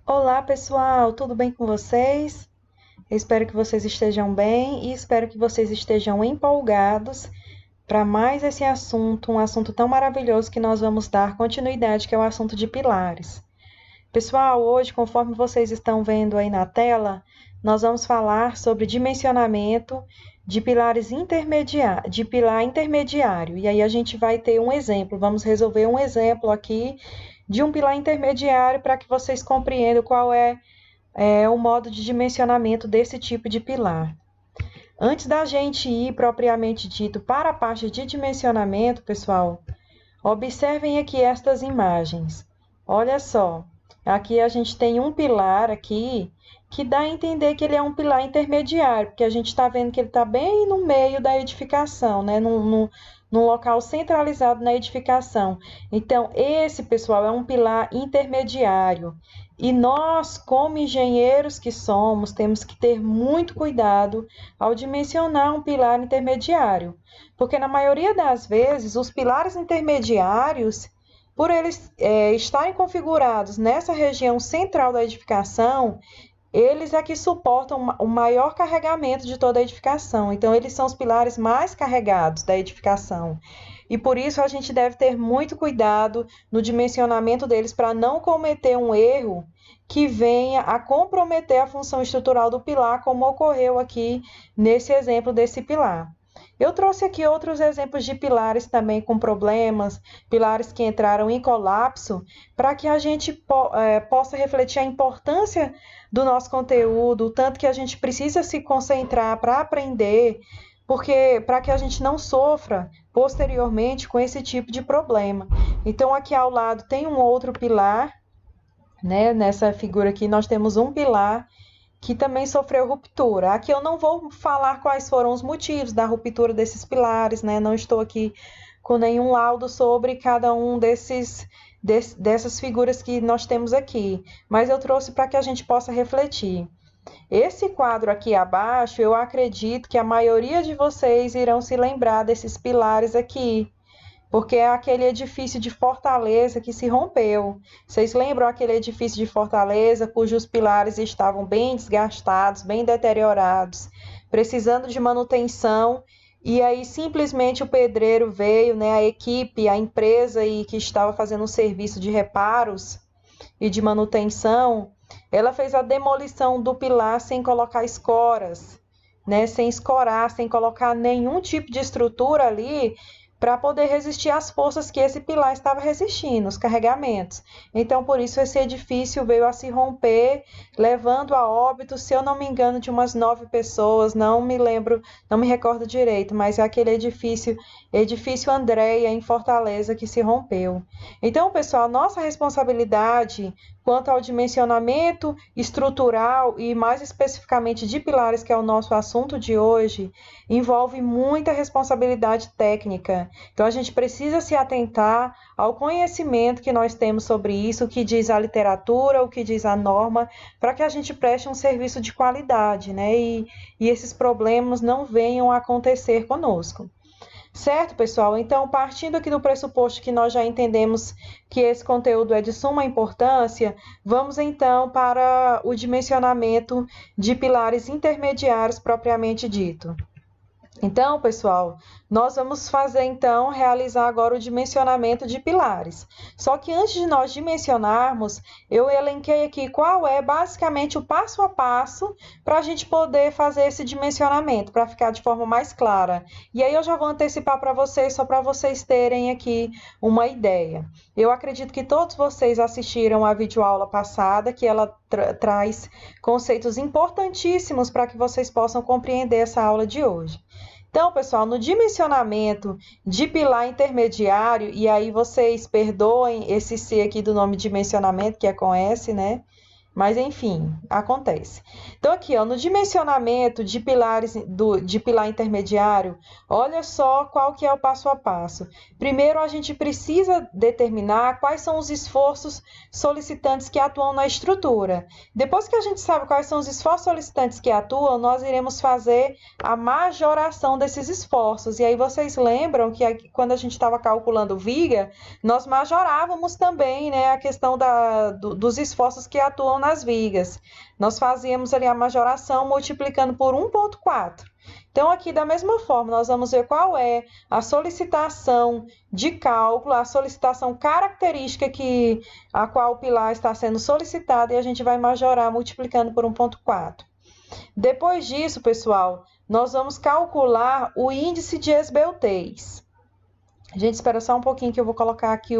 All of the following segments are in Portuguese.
Olá, pessoal, tudo bem com vocês? Eu espero que vocês estejam bem e espero que vocês estejam empolgados para mais esse assunto, um assunto tão maravilhoso que nós vamos dar continuidade, que é o assunto de pilares. Pessoal, hoje, conforme vocês estão vendo aí na tela, nós vamos falar sobre dimensionamento de pilares intermediários, de pilar intermediário. E aí a gente vai ter um exemplo, vamos resolver um exemplo aqui de um pilar intermediário para que vocês compreendam qual é o modo de dimensionamento desse tipo de pilar. Antes da gente ir propriamente dito para a parte de dimensionamento, pessoal, observem aqui estas imagens. Olha só, aqui a gente tem um pilar aqui que dá a entender que ele é um pilar intermediário, porque a gente está vendo que ele está bem no meio da edificação, né? Num local centralizado na edificação. Então, esse, pessoal, é um pilar intermediário. E nós, como engenheiros que somos, temos que ter muito cuidado ao dimensionar um pilar intermediário, porque na maioria das vezes os pilares intermediários, por eles estarem configurados nessa região central da edificação, eles é que suportam o maior carregamento de toda a edificação. Então, eles são os pilares mais carregados da edificação. E por isso a gente deve ter muito cuidado no dimensionamento deles para não cometer um erro que venha a comprometer a função estrutural do pilar, como ocorreu aqui nesse exemplo desse pilar. Eu trouxe aqui outros exemplos de pilares também com problemas, pilares que entraram em colapso, para que a gente possa refletir a importância do nosso conteúdo, o tanto que a gente precisa se concentrar para aprender, porque para que a gente não sofra posteriormente com esse tipo de problema. Então, aqui ao lado tem um outro pilar, né? Nessa figura aqui nós temos um pilar que também sofreu ruptura. Aqui eu não vou falar quais foram os motivos da ruptura desses pilares, né? Não estou aqui com nenhum laudo sobre cada um dessas figuras que nós temos aqui, mas eu trouxe para que a gente possa refletir. Esse quadro aqui abaixo, eu acredito que a maioria de vocês irão se lembrar desses pilares aqui, porque é aquele edifício de Fortaleza que se rompeu. Vocês lembram aquele edifício de Fortaleza cujos pilares estavam bem desgastados, bem deteriorados, precisando de manutenção? E aí simplesmente o pedreiro veio, né, a equipe, a empresa e que estava fazendo um serviço de reparos e de manutenção, ela fez a demolição do pilar sem colocar escoras, né, sem escorar, sem colocar nenhum tipo de estrutura ali para poder resistir às forças que esse pilar estava resistindo, os carregamentos. Então, por isso, esse edifício veio a se romper, levando a óbito, se eu não me engano, de umas 9 pessoas, não me lembro, não me recordo direito, mas é aquele edifício Andréia, em Fortaleza, que se rompeu. Então, pessoal, nossa responsabilidade quanto ao dimensionamento estrutural e mais especificamente de pilares, que é o nosso assunto de hoje, envolve muita responsabilidade técnica. Então, a gente precisa se atentar ao conhecimento que nós temos sobre isso, o que diz a literatura, o que diz a norma, para que a gente preste um serviço de qualidade, né? E esses problemas não venham a acontecer conosco. Certo, pessoal? Então, partindo aqui do pressuposto que nós já entendemos que esse conteúdo é de suma importância, vamos então para o dimensionamento de pilares intermediários propriamente dito. Então, pessoal, nós vamos realizar agora o dimensionamento de pilares. Só que antes de nós dimensionarmos, eu elenquei aqui qual é basicamente o passo a passo para a gente poder fazer esse dimensionamento, para ficar de forma mais clara. E aí eu já vou antecipar para vocês, só para vocês terem aqui uma ideia. Eu acredito que todos vocês assistiram a videoaula passada, que ela traz conceitos importantíssimos para que vocês possam compreender essa aula de hoje. Então, pessoal, no dimensionamento de pilar intermediário, e aí vocês perdoem esse C aqui do nome dimensionamento, que é com S, né? Mas, enfim, acontece. Então, aqui, ó, no dimensionamento de pilares de pilar intermediário, olha só qual que é o passo a passo. Primeiro, a gente precisa determinar quais são os esforços solicitantes que atuam na estrutura. Depois que a gente sabe quais são os esforços solicitantes que atuam, nós iremos fazer a majoração desses esforços. E aí, vocês lembram que quando a gente estava calculando viga, nós majorávamos também, né, a questão dos esforços que atuam nas vigas. Nós fazíamos ali a majoração multiplicando por 1,4. Então, aqui da mesma forma, nós vamos ver qual é a solicitação de cálculo, a solicitação característica a qual o pilar está sendo solicitado, e a gente vai majorar multiplicando por 1,4. Depois disso, pessoal, nós vamos calcular o índice de esbeltez. A gente espera só um pouquinho que eu vou colocar aqui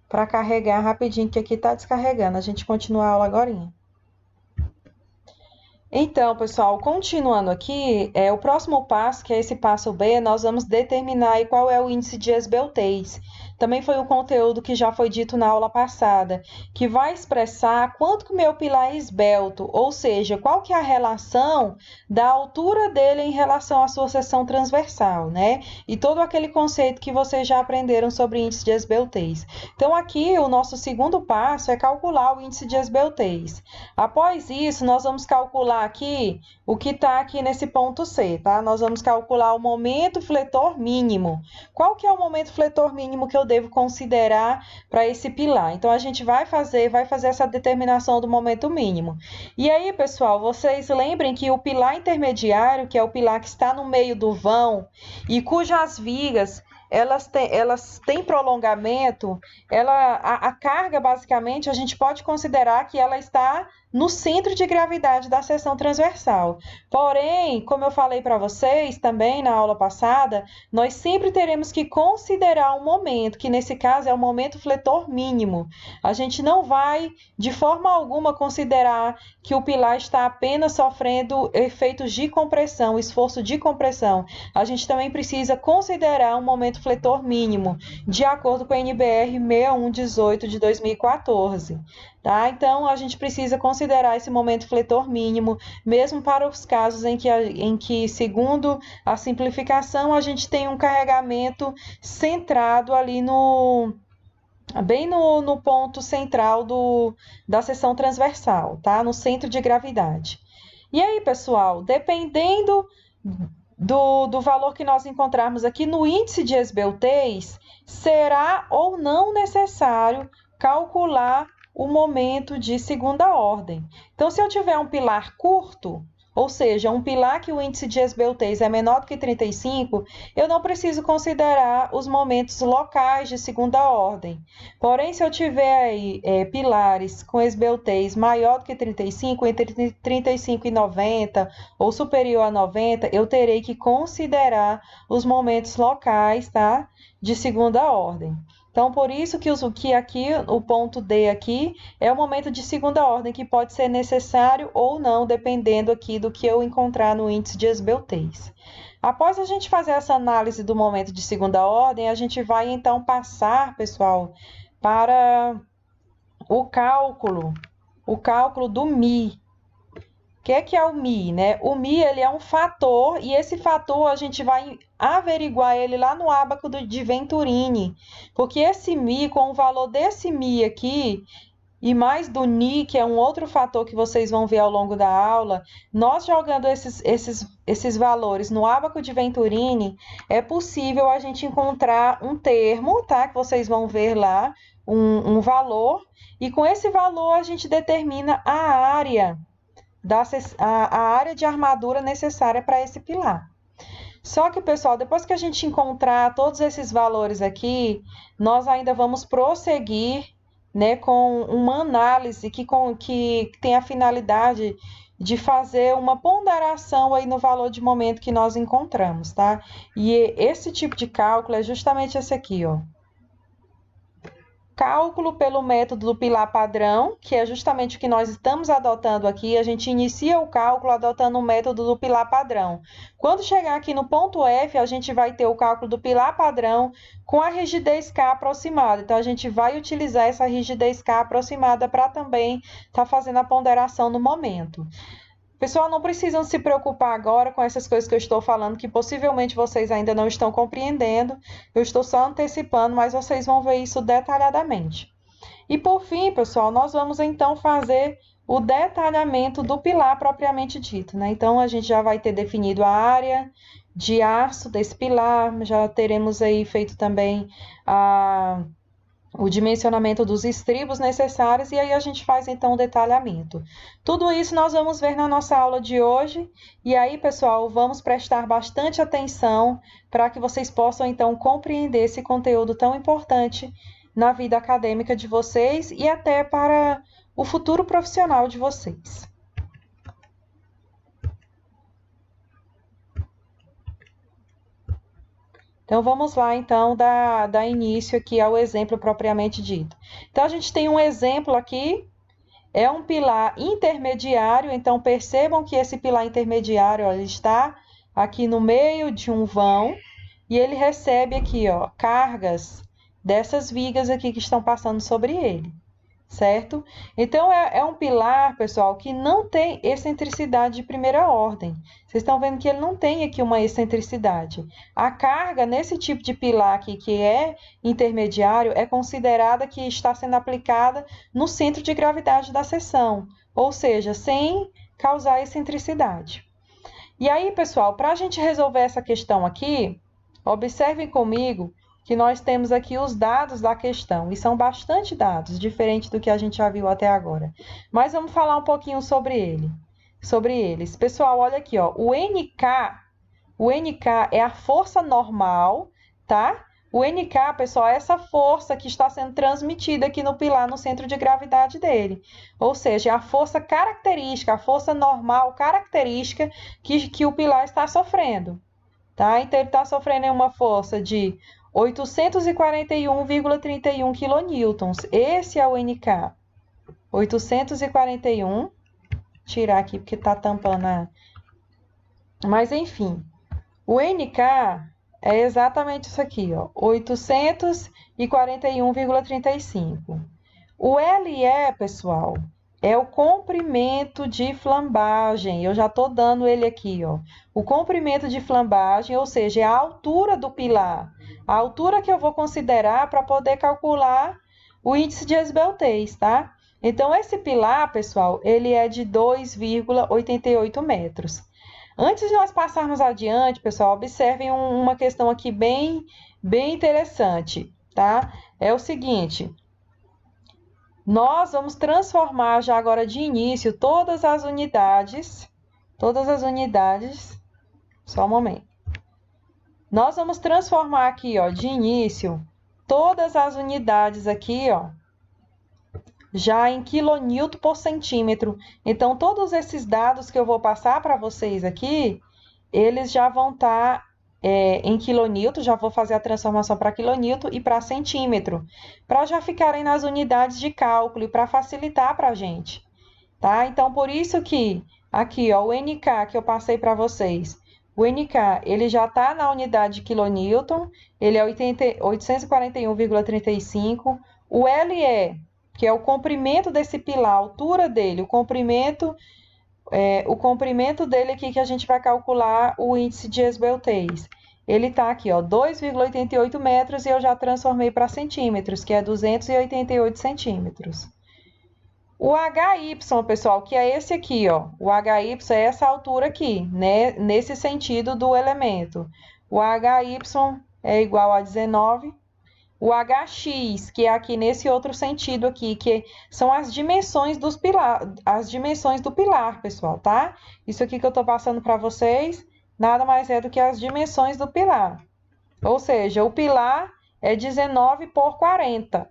para carregar rapidinho, que aqui está descarregando. A gente continua a aula agorinha. Então, pessoal, continuando aqui, o próximo passo, que é esse passo B, nós vamos determinar aí qual é o índice de esbeltez. Também foi um conteúdo que já foi dito na aula passada, que vai expressar quanto que o meu pilar é esbelto, ou seja, qual que é a relação da altura dele em relação à sua seção transversal, né? E todo aquele conceito que vocês já aprenderam sobre índice de esbeltez. Então, aqui, o nosso segundo passo é calcular o índice de esbeltez. Após isso, nós vamos calcular aqui o que está aqui nesse ponto C, tá? Nós vamos calcular o momento fletor mínimo. Qual que é o momento fletor mínimo que eu devo considerar para esse pilar? Então, a gente vai fazer essa determinação do momento mínimo. E aí, pessoal, vocês lembrem que o pilar intermediário, que é o pilar que está no meio do vão e cujas vigas elas têm prolongamento, a carga, basicamente, a gente pode considerar que ela está no centro de gravidade da seção transversal. Porém, como eu falei para vocês também na aula passada, nós sempre teremos que considerar um momento, que nesse caso é o momento fletor mínimo. A gente não vai, de forma alguma, considerar que o pilar está apenas sofrendo efeitos de compressão, esforço de compressão. A gente também precisa considerar um momento fletor mínimo, de acordo com a NBR 6118 de 2014. Tá? Então, a gente precisa considerar esse momento fletor mínimo, mesmo para os casos em que, segundo a simplificação, a gente tem um carregamento centrado ali bem no ponto central da seção transversal, tá? No centro de gravidade. E aí, pessoal, dependendo do valor que nós encontrarmos aqui no índice de esbeltez, será ou não necessário calcular o momento de segunda ordem. Então, se eu tiver um pilar curto, ou seja, um pilar que o índice de esbeltez é menor do que 35, eu não preciso considerar os momentos locais de segunda ordem. Porém, se eu tiver aí pilares com esbeltez maior do que 35, entre 35 e 90, ou superior a 90, eu terei que considerar os momentos locais, tá? De segunda ordem. Então, por isso que aqui, o ponto D aqui, é o momento de segunda ordem, que pode ser necessário ou não, dependendo aqui do que eu encontrar no índice de esbeltez. Após a gente fazer essa análise do momento de segunda ordem, a gente vai, então, passar, pessoal, para o cálculo do μ. O que é o μ, né? O μ, ele é um fator, e esse fator a gente vai averiguar ele lá no ábaco de Venturini, porque esse μ, com o valor desse μ aqui, e mais do Ni, que é um outro fator que vocês vão ver ao longo da aula, nós jogando esses valores no ábaco de Venturini, é possível a gente encontrar um termo, tá? Que vocês vão ver lá, um valor, e com esse valor a gente determina a área de armadura necessária para esse pilar. Só que, pessoal, depois que a gente encontrar todos esses valores aqui, nós ainda vamos prosseguir, né, com uma análise que tem a finalidade de fazer uma ponderação aí no valor de momento que nós encontramos, tá? E esse tipo de cálculo é justamente esse aqui, ó. Cálculo pelo método do pilar padrão, que é justamente o que nós estamos adotando aqui. A gente inicia o cálculo adotando o método do pilar padrão. Quando chegar aqui no ponto F, a gente vai ter o cálculo do pilar padrão com a rigidez K aproximada. Então, a gente vai utilizar essa rigidez K aproximada para também estar fazendo a ponderação no momento. Pessoal, não precisam se preocupar agora com essas coisas que eu estou falando, que possivelmente vocês ainda não estão compreendendo. Eu estou só antecipando, mas vocês vão ver isso detalhadamente. E por fim, pessoal, nós vamos então fazer o detalhamento do pilar propriamente dito, né? Então, a gente já vai ter definido a área de aço desse pilar, já teremos aí feito também o dimensionamento dos estribos necessários e aí a gente faz então o detalhamento. Tudo isso nós vamos ver na nossa aula de hoje. E aí, pessoal, vamos prestar bastante atenção para que vocês possam então compreender esse conteúdo tão importante na vida acadêmica de vocês e até para o futuro profissional de vocês. Então, vamos lá, então, dar início aqui ao exemplo propriamente dito. Então, a gente tem um exemplo aqui, é um pilar intermediário, então percebam que esse pilar intermediário, ó, ele está aqui no meio de um vão, e ele recebe aqui, ó, cargas dessas vigas aqui que estão passando sobre ele, certo? Então, é um pilar, pessoal, que não tem excentricidade de primeira ordem. Vocês estão vendo que ele não tem aqui uma excentricidade. A carga nesse tipo de pilar aqui, que é intermediário, é considerada que está sendo aplicada no centro de gravidade da seção, ou seja, sem causar excentricidade. E aí, pessoal, para a gente resolver essa questão aqui, observem comigo que nós temos aqui os dados da questão, e são bastante dados, diferente do que a gente já viu até agora. Mas vamos falar um pouquinho sobre eles. Pessoal, olha aqui, ó, o NK é a força normal, tá? O NK, pessoal, é essa força que está sendo transmitida aqui no pilar, no centro de gravidade dele. Ou seja, é a força característica, a força normal característica que o pilar está sofrendo, tá? Então, ele está sofrendo uma força de 841,31 kN. Esse é o NK. 841. Tirar aqui porque está tampando a... Mas, enfim. O NK é exatamente isso aqui, ó. 841,35. O LE, pessoal, é o comprimento de flambagem. Eu já estou dando ele aqui, ó. O comprimento de flambagem, ou seja, é a altura do pilar. A altura que eu vou considerar para poder calcular o índice de esbeltez, tá? Então, esse pilar, pessoal, ele é de 2,88 metros. Antes de nós passarmos adiante, pessoal, observem uma questão aqui bem interessante, tá? É o seguinte, nós vamos transformar já agora de início todas as unidades, só um momento. Nós vamos transformar aqui, ó, de início, todas as unidades aqui, ó, já em quilonewton por centímetro. Então, todos esses dados que eu vou passar para vocês aqui, eles já vão estar em quilonewton, já vou fazer a transformação para quilonewton e para centímetro, para já ficarem nas unidades de cálculo e para facilitar para a gente, tá? Então, por isso que aqui, ó, o NK que eu passei para vocês, o NK, ele já está na unidade de quilonewton, ele é 841,35. O LE, que é o comprimento desse pilar, a altura dele, o comprimento dele aqui que a gente vai calcular o índice de esbeltez. Ele está aqui, ó, 2,88 metros e eu já transformei para centímetros, que é 288 centímetros. O HY, pessoal, que é esse aqui, ó. O HY é essa altura aqui, né? Nesse sentido do elemento. O HY é igual a 19. O HX, que é aqui nesse outro sentido aqui, que são as dimensões do pilar, pessoal, tá? Isso aqui que eu estou passando para vocês, nada mais é do que as dimensões do pilar. Ou seja, o pilar é 19 por 40.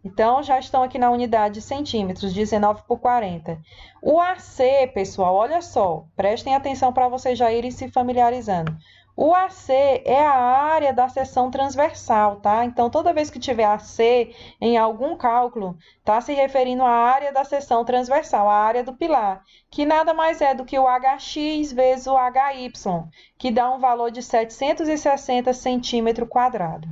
Então, já estão aqui na unidade de centímetros, 19 por 40. O AC, pessoal, olha só, prestem atenção para vocês já irem se familiarizando. O AC é a área da seção transversal, tá? Então, toda vez que tiver AC em algum cálculo, tá se referindo à área da seção transversal, a área do pilar, que nada mais é do que o HX vezes o HY, que dá um valor de 760 centímetro quadrado.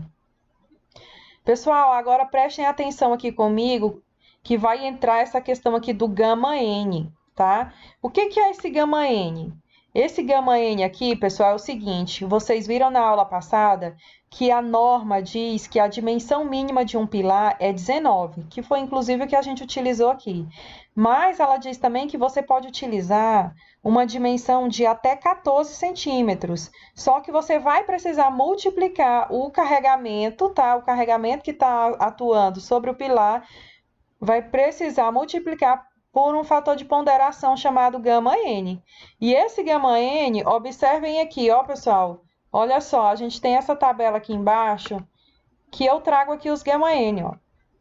Pessoal, agora prestem atenção aqui comigo, que vai entrar essa questão aqui do gama N, tá? O que é esse gama N? Esse gama N aqui, pessoal, é o seguinte, vocês viram na aula passada que a norma diz que a dimensão mínima de um pilar é 19, que foi inclusive o que a gente utilizou aqui. Mas ela diz também que você pode utilizar uma dimensão de até 14 centímetros, só que você vai precisar multiplicar o carregamento, tá? O carregamento que está atuando sobre o pilar vai precisar multiplicar por um fator de ponderação chamado gama N. E esse gama N, observem aqui, ó, pessoal, olha só, a gente tem essa tabela aqui embaixo, que eu trago aqui os gama N, ó.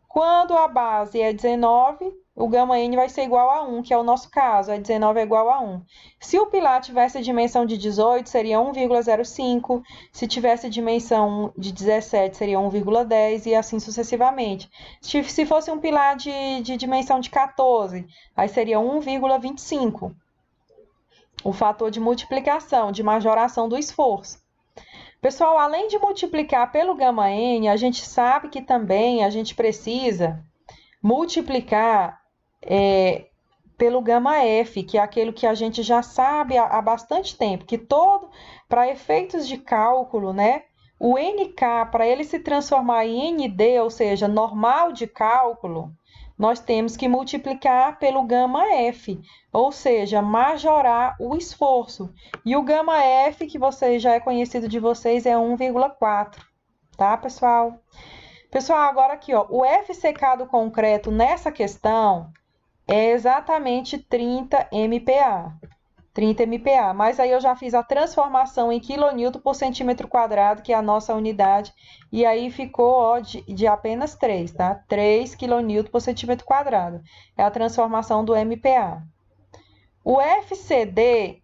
Quando a base é 19, o gama N vai ser igual a 1, que é o nosso caso, 19 é igual a 1. Se o pilar tivesse dimensão de 18, seria 1,05. Se tivesse dimensão de 17, seria 1,10 e assim sucessivamente. Se fosse um pilar de dimensão de 14, aí seria 1,25. O fator de multiplicação, de majoração do esforço. Pessoal, além de multiplicar pelo gama N, a gente sabe que também a gente precisa multiplicar pelo gama F, que é aquilo que a gente já sabe há bastante tempo, que para efeitos de cálculo, né, o NK, para ele se transformar em ND, ou seja, normal de cálculo, nós temos que multiplicar pelo gama F, ou seja, majorar o esforço. E o gama F, que já é conhecido de vocês, é 1,4, tá, pessoal? Pessoal, agora aqui, ó, o FCK do concreto nessa questão é exatamente 30 MPa. 30 MPa, mas aí eu já fiz a transformação em quilonewton por centímetro quadrado, que é a nossa unidade, e aí ficou ó, de apenas 3, tá? 3 quilonewton por centímetro quadrado. É a transformação do MPa. O FCD,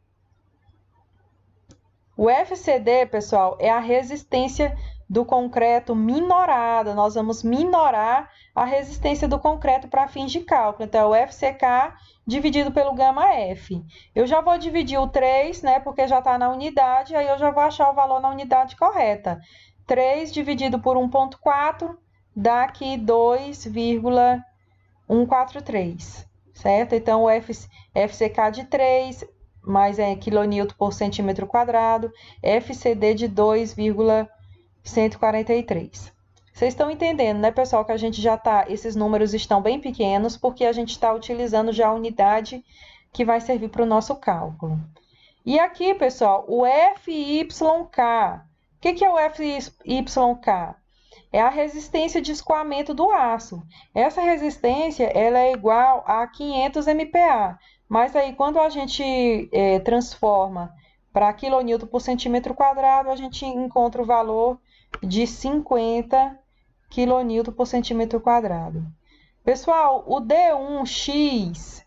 pessoal, é a resistência do concreto minorada. Nós vamos minorar a resistência do concreto para fins de cálculo. Então, é o FCK dividido pelo gama F. Eu já vou dividir o 3, né, porque já está na unidade, aí eu já vou achar o valor na unidade correta. 3 dividido por 1,4 dá aqui 2,143, certo? Então, o FCK de 3, mais quilonewton por centímetro quadrado, FCD de 2,143. Vocês estão entendendo, né, pessoal, que a gente já esses números estão bem pequenos, porque a gente está utilizando já a unidade que vai servir para o nosso cálculo. E aqui, pessoal, o FYK. O que é o FYK? É a resistência de escoamento do aço. Essa resistência ela é igual a 500 MPa, mas aí quando a gente transforma para quilonewton por centímetro quadrado, a gente encontra o valor de 50 quilonewton por centímetro quadrado. Pessoal, o D1x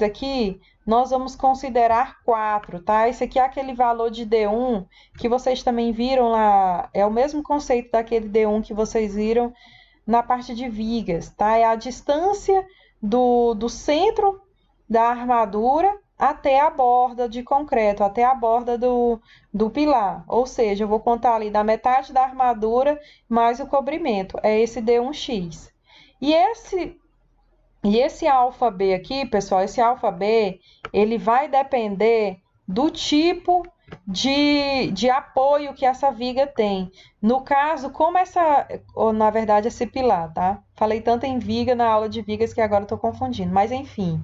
aqui, nós vamos considerar 4, tá? Esse aqui é aquele valor de D1 que vocês também viram lá, é o mesmo conceito daquele D1 que vocês viram na parte de vigas, tá? É a distância do centro da armadura até a borda de concreto, até a borda do pilar. Ou seja, eu vou contar ali da metade da armadura mais o cobrimento. É esse D1x. E esse alfa B aqui, pessoal, esse alfa B, ele vai depender do tipo de apoio que essa viga tem. No caso, como na verdade, esse pilar, tá? Falei tanto em viga na aula de vigas que agora eu tô confundindo, mas enfim.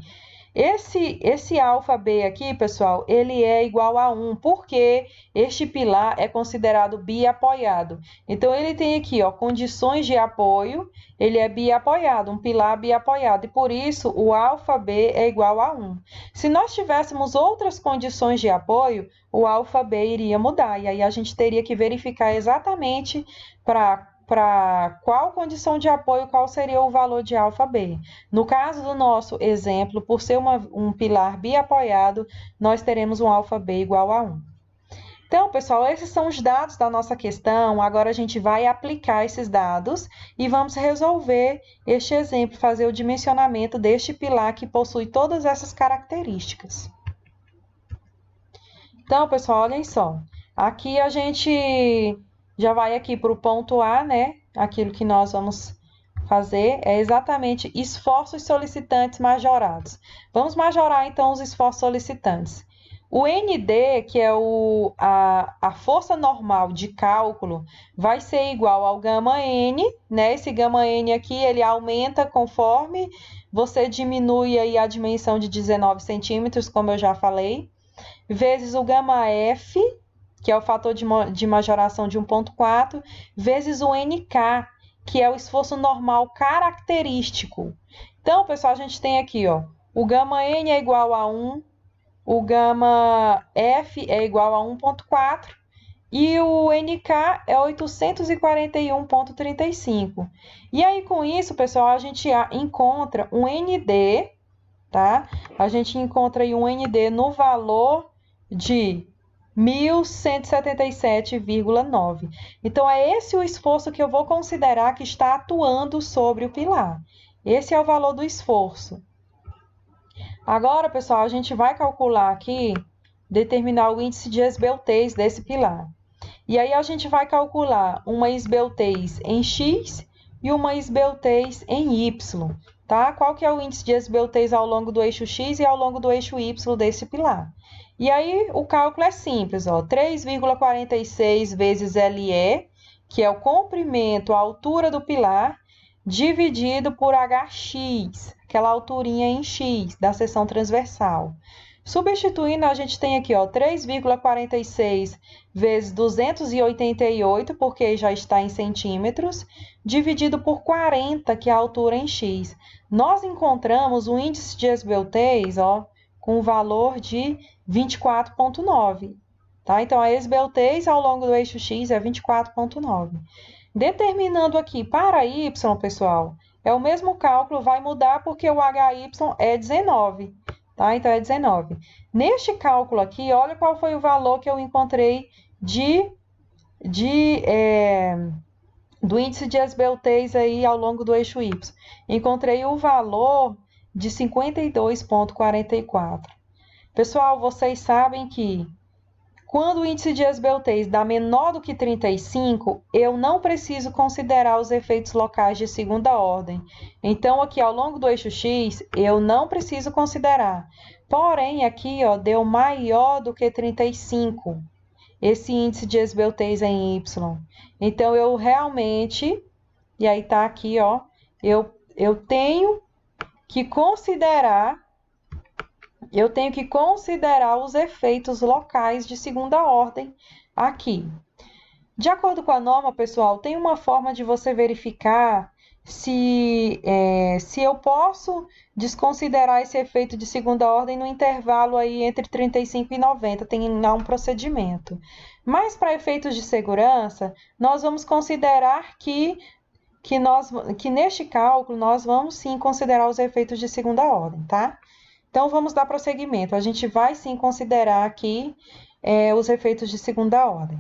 Esse alfa B aqui, pessoal, ele é igual a 1, porque este pilar é considerado biapoiado. Então, ele tem aqui, ó, condições de apoio, ele é biapoiado, um pilar biapoiado, e por isso o alfa B é igual a 1. Se nós tivéssemos outras condições de apoio, o alfa B iria mudar, e aí a gente teria que verificar exatamente para qual condição de apoio, qual seria o valor de alfa B. No caso do nosso exemplo, por ser um pilar biapoiado, nós teremos um alfa B igual a 1. Então, pessoal, esses são os dados da nossa questão. Agora a gente vai aplicar esses dados e vamos resolver este exemplo, fazer o dimensionamento deste pilar que possui todas essas características. Então, pessoal, olhem só. Aqui a gente já vai aqui para o ponto A, né? Aquilo que nós vamos fazer é exatamente esforços solicitantes majorados. Vamos majorar, então, os esforços solicitantes. O ND, que é a força normal de cálculo, vai ser igual ao γN, né? Esse γN aqui, ele aumenta conforme você diminui aí a dimensão de 19 centímetros, como eu já falei, vezes o γF, que é o fator de majoração de 1,4, vezes o NK, que é o esforço normal característico. Então, pessoal, a gente tem aqui, ó, o γN é igual a 1, o γF é igual a 1,4 e o NK é 841,35. E aí, com isso, pessoal, a gente encontra um ND, tá? A gente encontra aí um ND no valor de 1.177,9. Então, é esse o esforço que eu vou considerar que está atuando sobre o pilar. Esse é o valor do esforço. Agora, pessoal, a gente vai calcular aqui, determinar o índice de esbeltez desse pilar. E aí a gente vai calcular uma esbeltez em X e uma esbeltez em Y, tá? Qual que é o índice de esbeltez ao longo do eixo X e ao longo do eixo Y desse pilar? E aí o cálculo é simples, ó, 3,46 vezes LE, que é o comprimento, a altura do pilar, dividido por HX, aquela alturinha em X da seção transversal. Substituindo, a gente tem aqui, ó, 3,46 vezes 288, porque já está em centímetros, dividido por 40, que é a altura em X. Nós encontramos o índice de esbeltez, ó, com o valor de 24,9. Tá? Então, a esbeltez ao longo do eixo X é 24,9. Determinando aqui para Y, pessoal, é o mesmo cálculo, vai mudar porque o HY é 19, tá? Então, é 19. Neste cálculo aqui, olha qual foi o valor que eu encontrei do índice de esbeltez aí ao longo do eixo Y. Encontrei o valor de 52,44. Pessoal, vocês sabem que quando o índice de esbeltez dá menor do que 35, eu não preciso considerar os efeitos locais de segunda ordem. Então, aqui ao longo do eixo X, eu não preciso considerar. Porém, aqui, ó, deu maior do que 35, esse índice de esbeltez em Y. Então, eu realmente, e aí tá aqui, ó, eu tenho que considerar os efeitos locais de segunda ordem aqui. De acordo com a norma, pessoal, tem uma forma de você verificar se eu posso desconsiderar esse efeito de segunda ordem no intervalo aí entre 35 e 90, tem lá um procedimento. Mas para efeitos de segurança, nós vamos considerar que neste cálculo nós vamos sim considerar os efeitos de segunda ordem, tá? Então, vamos dar prosseguimento. A gente vai, sim, considerar aqui os efeitos de segunda ordem.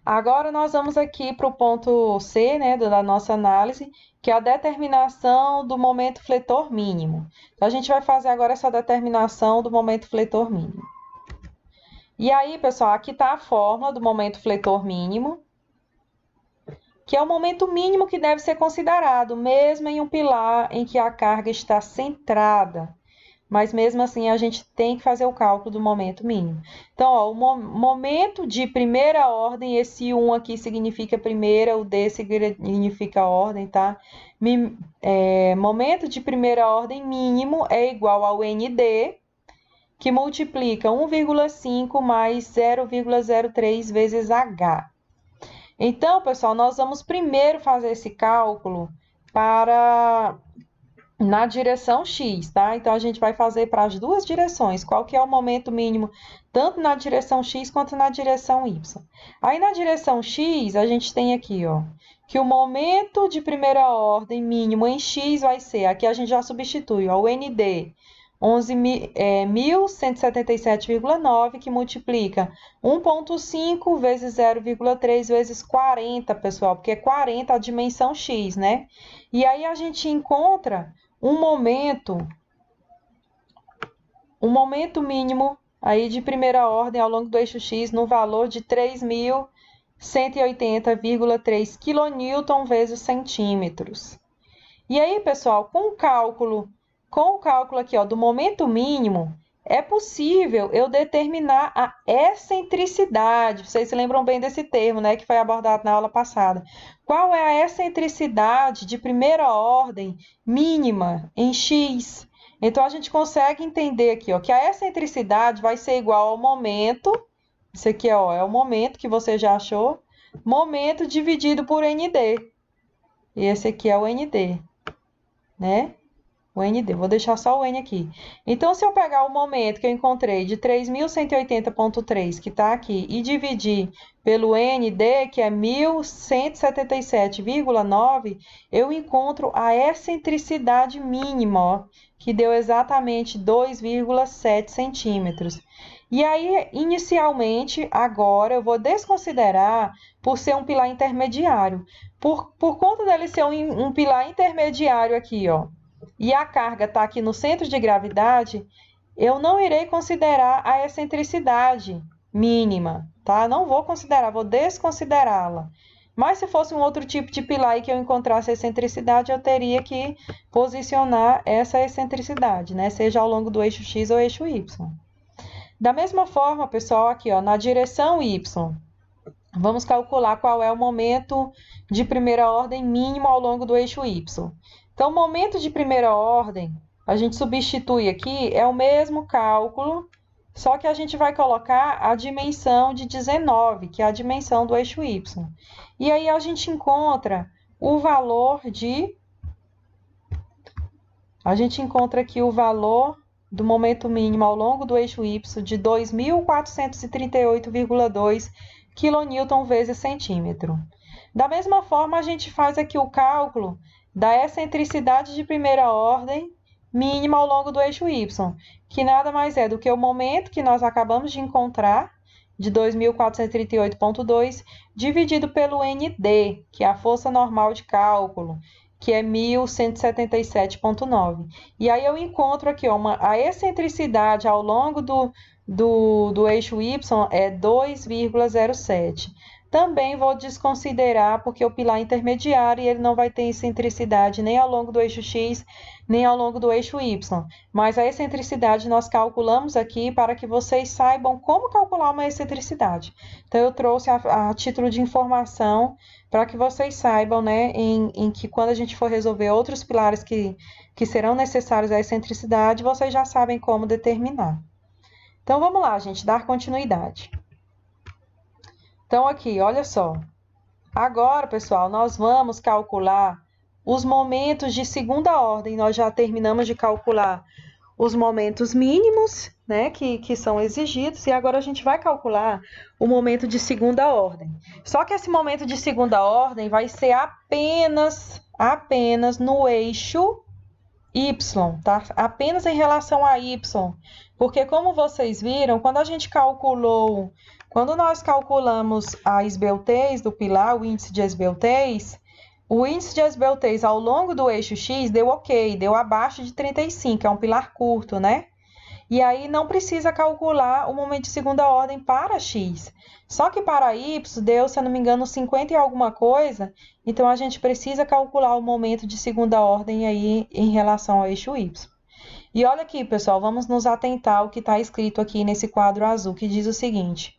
Agora, nós vamos aqui para o ponto C, né, da nossa análise, que é a determinação do momento fletor mínimo. Então, a gente vai fazer agora essa determinação do momento fletor mínimo. E aí, pessoal, aqui está a fórmula do momento fletor mínimo, que é o momento mínimo que deve ser considerado, mesmo em um pilar em que a carga está centrada. Mas mesmo assim, a gente tem que fazer o cálculo do momento mínimo. Então, ó, o momento de primeira ordem, esse 1 aqui significa primeira, o D significa ordem, tá? Momento de primeira ordem mínimo é igual ao ND, que multiplica 1,5 mais 0,03 vezes H. Então, pessoal, nós vamos primeiro fazer esse cálculo na direção X, tá? Então, a gente vai fazer para as duas direções, qual que é o momento mínimo, tanto na direção X quanto na direção Y. Aí, na direção X, a gente tem aqui, ó, que o momento de primeira ordem mínimo em X vai ser, aqui a gente já substitui, ó, o ND, 11.177,9, que multiplica 1,5 vezes 0,3 vezes 40, pessoal, porque é 40 a dimensão X, né? E aí a gente encontra um momento mínimo aí de primeira ordem ao longo do eixo X no valor de 3.180,3 kN vezes centímetros. E aí, pessoal, com o cálculo Com o cálculo aqui, ó, do momento mínimo, é possível eu determinar a excentricidade. Vocês se lembram bem desse termo, né, que foi abordado na aula passada. Qual é a excentricidade de primeira ordem mínima em x? Então, a gente consegue entender aqui, ó, que a excentricidade vai ser igual ao momento, isso aqui, ó, é o momento que você já achou, momento dividido por nd. E esse aqui é o nd, né? O ND, vou deixar só o N aqui. Então, se eu pegar o momento que eu encontrei de 3.180,3, que está aqui, e dividir pelo ND, que é 1.177,9, eu encontro a excentricidade mínima, ó, que deu exatamente 2,7 centímetros. E aí, inicialmente, agora, eu vou desconsiderar por ser um pilar intermediário. Por conta dele ser um pilar intermediário aqui, ó, e a carga está aqui no centro de gravidade, eu não irei considerar a excentricidade mínima, tá? Não vou considerar, vou desconsiderá-la. Mas se fosse um outro tipo de pilar e que eu encontrasse a excentricidade, eu teria que posicionar essa excentricidade, né? Seja ao longo do eixo X ou eixo Y. Da mesma forma, pessoal, aqui, ó, na direção Y, vamos calcular qual é o momento de primeira ordem mínimo ao longo do eixo Y. Então, momento de primeira ordem, a gente substitui aqui, é o mesmo cálculo, só que a gente vai colocar a dimensão de 19, que é a dimensão do eixo Y. E aí a gente encontra o valor de... A gente encontra aqui o valor do momento mínimo ao longo do eixo Y de 2.438,2 kN vezes centímetro. Da mesma forma, a gente faz aqui o cálculo da excentricidade de primeira ordem mínima ao longo do eixo Y, que nada mais é do que o momento que nós acabamos de encontrar, de 2.438,2, dividido pelo ND, que é a força normal de cálculo, que é 1.177,9. E aí eu encontro aqui, ó, a excentricidade ao longo do eixo Y é 2,07. Também vou desconsiderar, porque o pilar intermediário ele não vai ter excentricidade nem ao longo do eixo X, nem ao longo do eixo Y. Mas a excentricidade nós calculamos aqui para que vocês saibam como calcular uma excentricidade. Então, eu trouxe a título de informação para que vocês saibam, né, em que quando a gente for resolver outros pilares que serão necessários à excentricidade, vocês já sabem como determinar. Então, vamos lá, gente, dar continuidade. Então, aqui, olha só. Agora, pessoal, nós vamos calcular os momentos de segunda ordem. Nós já terminamos de calcular os momentos mínimos, né, que são exigidos, e agora a gente vai calcular o momento de segunda ordem. Só que esse momento de segunda ordem vai ser apenas no eixo Y, tá? Apenas em relação a Y. Porque, como vocês viram, quando nós calculamos a esbeltez do pilar, o índice de esbeltez, o índice de esbeltez ao longo do eixo X deu ok, deu abaixo de 35, é um pilar curto, né? E aí não precisa calcular o momento de segunda ordem para X. Só que para Y deu, se eu não me engano, 50 e alguma coisa, então a gente precisa calcular o momento de segunda ordem aí em relação ao eixo Y. E olha aqui, pessoal, vamos nos atentar ao que está escrito aqui nesse quadro azul, que diz o seguinte: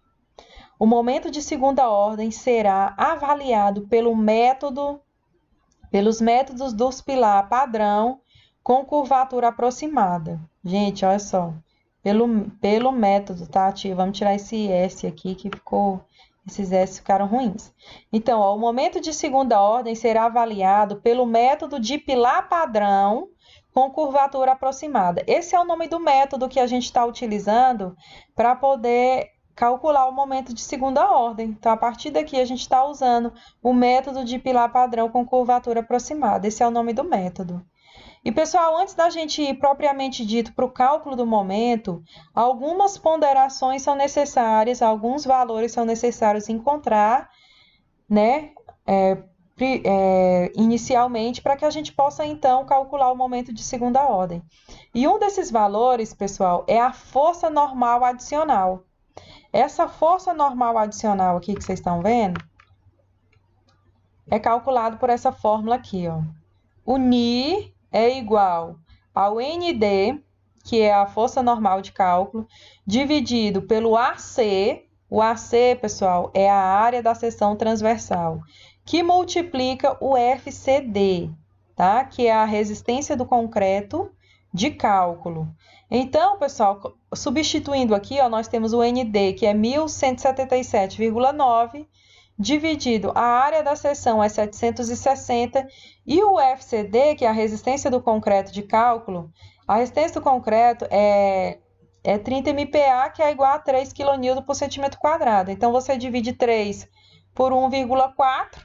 o momento de segunda ordem será avaliado pelos métodos dos pilar padrão com curvatura aproximada. Gente, olha só, pelo método, tá? Vamos tirar esse S aqui, que esses S ficaram ruins. Então, ó, o momento de segunda ordem será avaliado pelo método de pilar padrão com curvatura aproximada. Esse é o nome do método que a gente está utilizando para poder calcular o momento de segunda ordem. Então, a partir daqui, a gente está usando o método de pilar padrão com curvatura aproximada. Esse é o nome do método. E, pessoal, antes da gente ir propriamente dito para o cálculo do momento, algumas ponderações são necessárias, alguns valores são necessários encontrar, né, inicialmente, para que a gente possa, então, calcular o momento de segunda ordem. E um desses valores, pessoal, é a força normal adicional. Essa força normal adicional aqui que vocês estão vendo é calculado por essa fórmula aqui, ó. O Ni é igual ao ND, que é a força normal de cálculo, dividido pelo AC. O AC, pessoal, é a área da seção transversal, que multiplica o FCD, tá? Que é a resistência do concreto de cálculo. Então, pessoal, substituindo aqui, ó, nós temos o ND, que é 1177,9, dividido, a área da seção é 760, e o FCD, que é a resistência do concreto de cálculo, a resistência do concreto é 30 MPa, que é igual a 3 kN por centímetro quadrado. Então, você divide 3 por 1,4,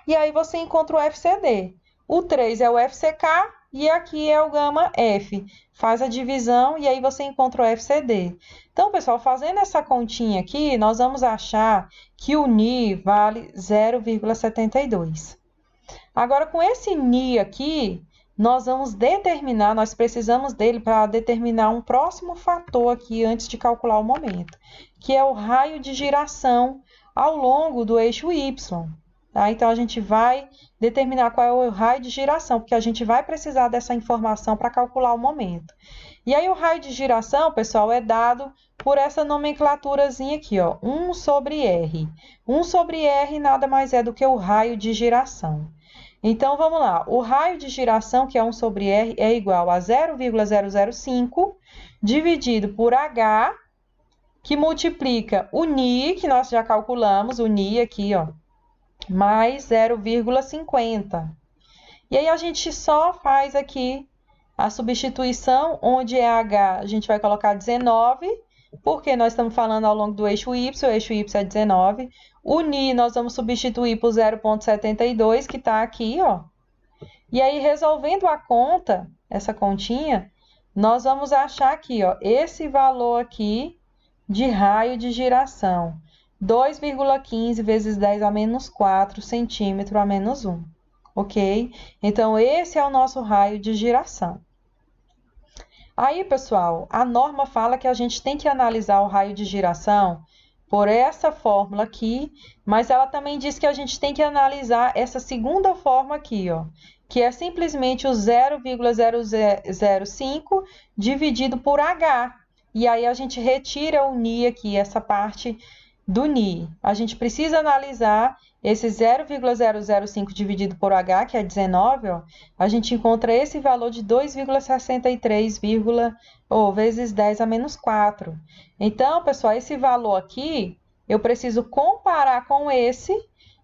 e aí você encontra o FCD. O 3 é o FCK, e aqui é o gama F. Faz a divisão e aí você encontra o FCD. Então, pessoal, fazendo essa continha aqui, nós vamos achar que o Ni vale 0,72. Agora, com esse Ni aqui, nós vamos determinar, nós precisamos dele para determinar um próximo fator aqui antes de calcular o momento, que é o raio de giração ao longo do eixo Y. Tá? Então, a gente vai determinar qual é o raio de giração, porque a gente vai precisar dessa informação para calcular o momento. E aí, o raio de giração, pessoal, é dado por essa nomenclaturazinha aqui, ó, 1 sobre R. 1 sobre R nada mais é do que o raio de giração. Então, vamos lá. O raio de giração, que é 1 sobre R, é igual a 0,005 dividido por H, que multiplica o Ni, que nós já calculamos, o Ni aqui, ó, mais 0,50. E aí, a gente só faz aqui a substituição, onde é H, a gente vai colocar 19, porque nós estamos falando ao longo do eixo Y, o eixo Y é 19. O Ni nós vamos substituir por 0,72, que está aqui, ó. E aí, resolvendo a conta, essa continha, nós vamos achar aqui, ó, esse valor aqui de raio de giração. 2,15 vezes 10 a menos 4 centímetro a menos 1. Ok? Então, esse é o nosso raio de giração. Aí, pessoal, a norma fala que a gente tem que analisar o raio de giração por essa fórmula aqui, mas ela também diz que a gente tem que analisar essa segunda forma aqui, ó, que é simplesmente o 0,005 dividido por H. E aí, a gente retira o Ni aqui, essa parte do Ni. A gente precisa analisar esse 0,005 dividido por H, que é 19, ó, a gente encontra esse valor de 2,63 vezes 10 a menos 4. Então, pessoal, esse valor aqui, eu preciso comparar com esse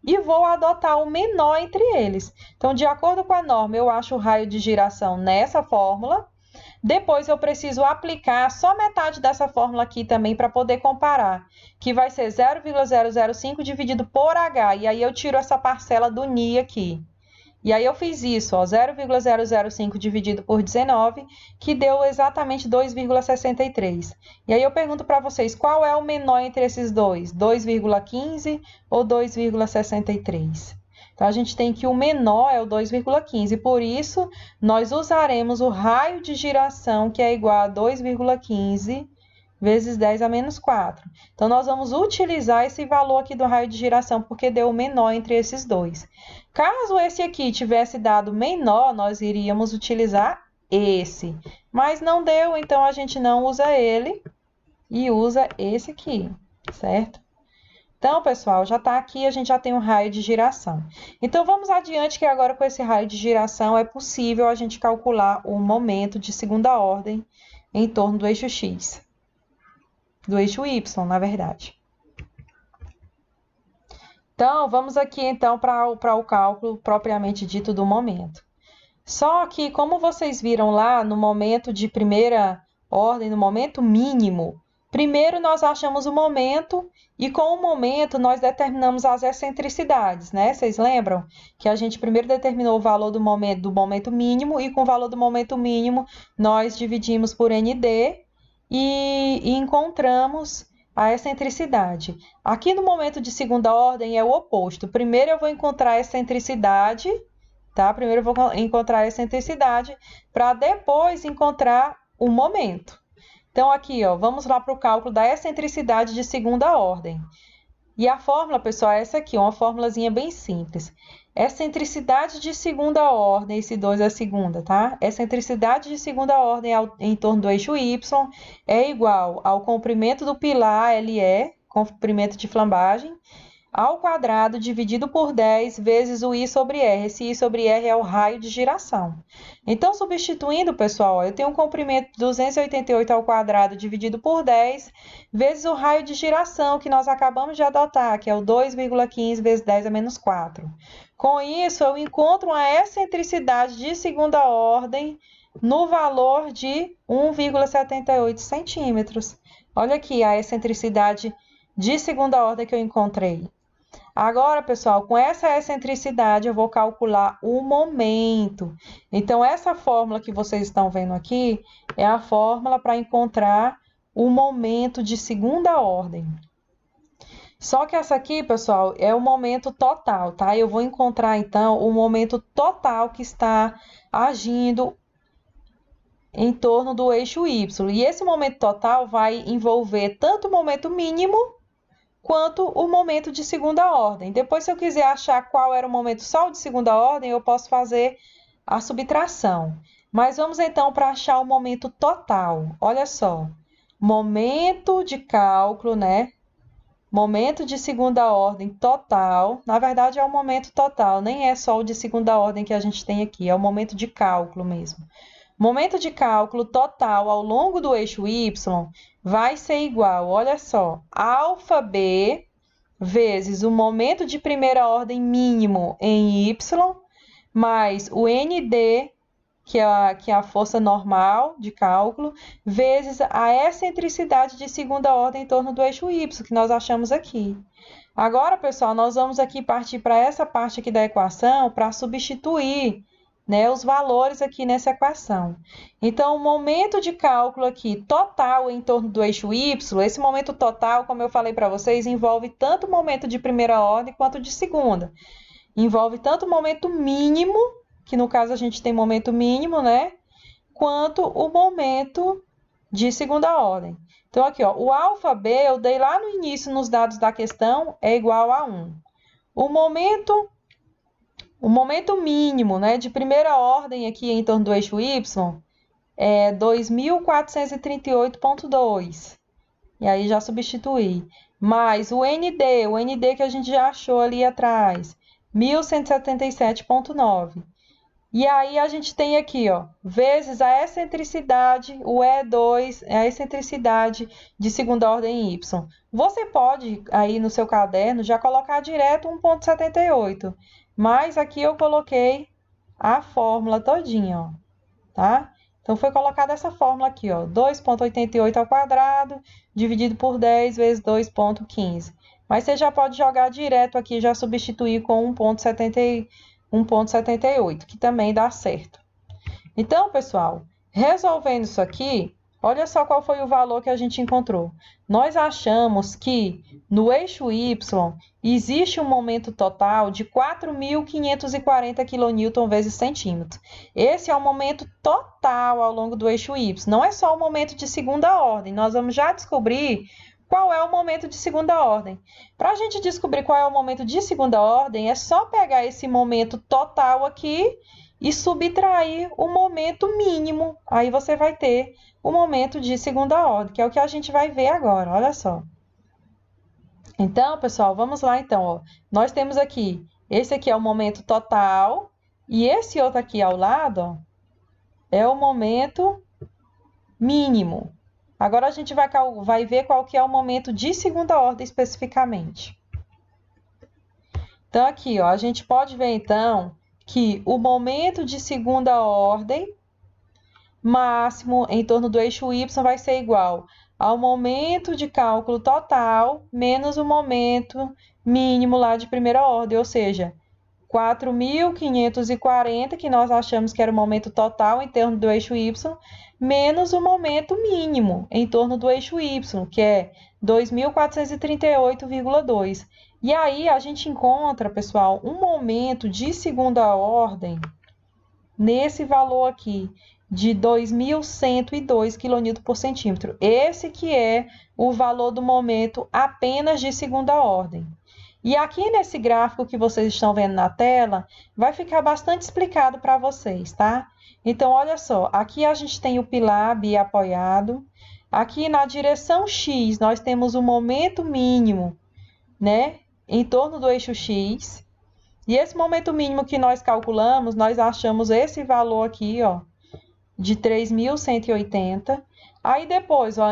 e vou adotar o menor entre eles. Então, de acordo com a norma, eu acho o raio de giração nessa fórmula. Depois, eu preciso aplicar só metade dessa fórmula aqui também para poder comparar, que vai ser 0,005 dividido por H, e aí eu tiro essa parcela do Ni aqui. E aí eu fiz isso, ó, 0,005 dividido por 19, que deu exatamente 2,63. E aí eu pergunto para vocês, qual é o menor entre esses dois? 2,15 ou 2,63? Então, a gente tem que o menor é o 2,15, por isso, nós usaremos o raio de giração, que é igual a 2,15 vezes 10 a menos 4. Então, nós vamos utilizar esse valor aqui do raio de giração, porque deu o menor entre esses dois. Caso esse aqui tivesse dado menor, nós iríamos utilizar esse. Mas não deu, então a gente não usa ele e usa esse aqui, certo? Então, pessoal, já está aqui, a gente já tem um raio de giração. Então, vamos adiante, que agora com esse raio de giração é possível a gente calcular o momento de segunda ordem em torno do eixo X. Do eixo Y, na verdade. Então, vamos aqui, então, para o cálculo propriamente dito do momento. Só que, como vocês viram lá, no momento de primeira ordem, no momento mínimo, primeiro nós achamos o momento e com o momento nós determinamos as excentricidades, né? Vocês lembram que a gente primeiro determinou o valor do momento mínimo e com o valor do momento mínimo nós dividimos por ND e encontramos a excentricidade. Aqui no momento de segunda ordem é o oposto. Primeiro eu vou encontrar a excentricidade, tá? Primeiro eu vou encontrar a excentricidade para depois encontrar o momento. Então, aqui, ó, vamos lá para o cálculo da excentricidade de segunda ordem. E a fórmula, pessoal, é essa aqui, uma formulazinha bem simples. Excentricidade de segunda ordem, esse 2 é a segunda, tá? Excentricidade de segunda ordem em torno do eixo Y é igual ao comprimento do pilar LE, comprimento de flambagem, ao quadrado dividido por 10 vezes o I sobre R. Esse I sobre R é o raio de giração. Então, substituindo, pessoal, eu tenho um comprimento de 288 ao quadrado dividido por 10 vezes o raio de giração que nós acabamos de adotar, que é o 2,15 vezes 10 a menos 4. Com isso, eu encontro uma excentricidade de segunda ordem no valor de 1,78 centímetros. Olha aqui a excentricidade de segunda ordem que eu encontrei. Agora, pessoal, com essa excentricidade, eu vou calcular o momento. Então, essa fórmula que vocês estão vendo aqui é a fórmula para encontrar o momento de segunda ordem. Só que essa aqui, pessoal, é o momento total, tá? Eu vou encontrar, então, o momento total que está agindo em torno do eixo Y. E esse momento total vai envolver tanto o momento mínimo quanto o momento de segunda ordem. Depois, se eu quiser achar qual era o momento só de segunda ordem, eu posso fazer a subtração. Mas vamos, então, para achar o momento total. Olha só, momento de cálculo, né? Momento de segunda ordem total, na verdade é o momento total, nem é só o de segunda ordem que a gente tem aqui, é o momento de cálculo mesmo. Momento de cálculo total ao longo do eixo Y vai ser igual, olha só, ∝b vezes o momento de primeira ordem mínimo em Y, mais o ND, que é a força normal de cálculo, vezes a excentricidade de segunda ordem em torno do eixo Y, que nós achamos aqui. Agora, pessoal, nós vamos aqui partir para essa parte aqui da equação para substituir, né, os valores aqui nessa equação. Então, o momento de cálculo aqui total em torno do eixo Y, esse momento total, como eu falei para vocês, envolve tanto o momento de primeira ordem quanto de segunda. Envolve tanto o momento mínimo, que no caso a gente tem momento mínimo, né? Quanto o momento de segunda ordem. Então, aqui, ó, o ∝b eu dei lá no início nos dados da questão, é igual a 1. O momento mínimo, né, de primeira ordem aqui em torno do eixo Y é 2.438,2. E aí já substituí. Mais o ND que a gente já achou ali atrás, 1.177,9. E aí a gente tem aqui, ó, vezes a excentricidade, o E2, a excentricidade de segunda ordem Y. Você pode, aí no seu caderno, já colocar direto 1,78. Mas aqui eu coloquei a fórmula todinha, ó, tá? Então, foi colocada essa fórmula aqui, ó, 2,88 ao quadrado, dividido por 10 vezes 2,15. Mas você já pode jogar direto aqui, já substituir com 1,78, que também dá certo. Então, pessoal, resolvendo isso aqui, olha só qual foi o valor que a gente encontrou. Nós achamos que no eixo Y existe um momento total de 4.540 kN vezes centímetro. Esse é o momento total ao longo do eixo Y. Não é só o momento de segunda ordem. Nós vamos já descobrir qual é o momento de segunda ordem. Para a gente descobrir qual é o momento de segunda ordem, é só pegar esse momento total aqui e subtrair o momento mínimo. Aí você vai ter o momento de segunda ordem, que é o que a gente vai ver agora, olha só. Então, pessoal, vamos lá então, ó. Nós temos aqui, esse aqui é o momento total, e esse outro aqui ao lado, ó, é o momento mínimo. Agora a gente vai ver qual que é o momento de segunda ordem especificamente. Então, aqui, ó, a gente pode ver, então, que o momento de segunda ordem máximo em torno do eixo Y vai ser igual ao momento de cálculo total menos o momento mínimo lá de primeira ordem, ou seja, 4.540, que nós achamos que era o momento total em torno do eixo Y, menos o momento mínimo em torno do eixo Y, que é 2.438,2. E aí a gente encontra, pessoal, um momento de segunda ordem nesse valor aqui, de 2.102 kN por centímetro. Esse que é o valor do momento apenas de segunda ordem. E aqui nesse gráfico que vocês estão vendo na tela, vai ficar bastante explicado para vocês, tá? Então, olha só, aqui a gente tem o pilar biapoiado. Aqui na direção X, nós temos o momento mínimo, né, em torno do eixo X. E esse momento mínimo que nós calculamos, nós achamos esse valor aqui, ó, de 3.180. Aí depois, ó,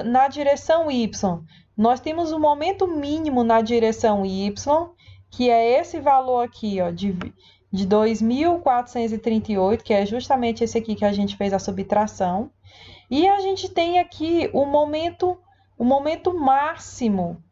na direção Y, nós temos o momento mínimo na direção Y, que é esse valor aqui, ó, de 2.438, que é justamente esse aqui que a gente fez a subtração. E a gente tem aqui o momento máximo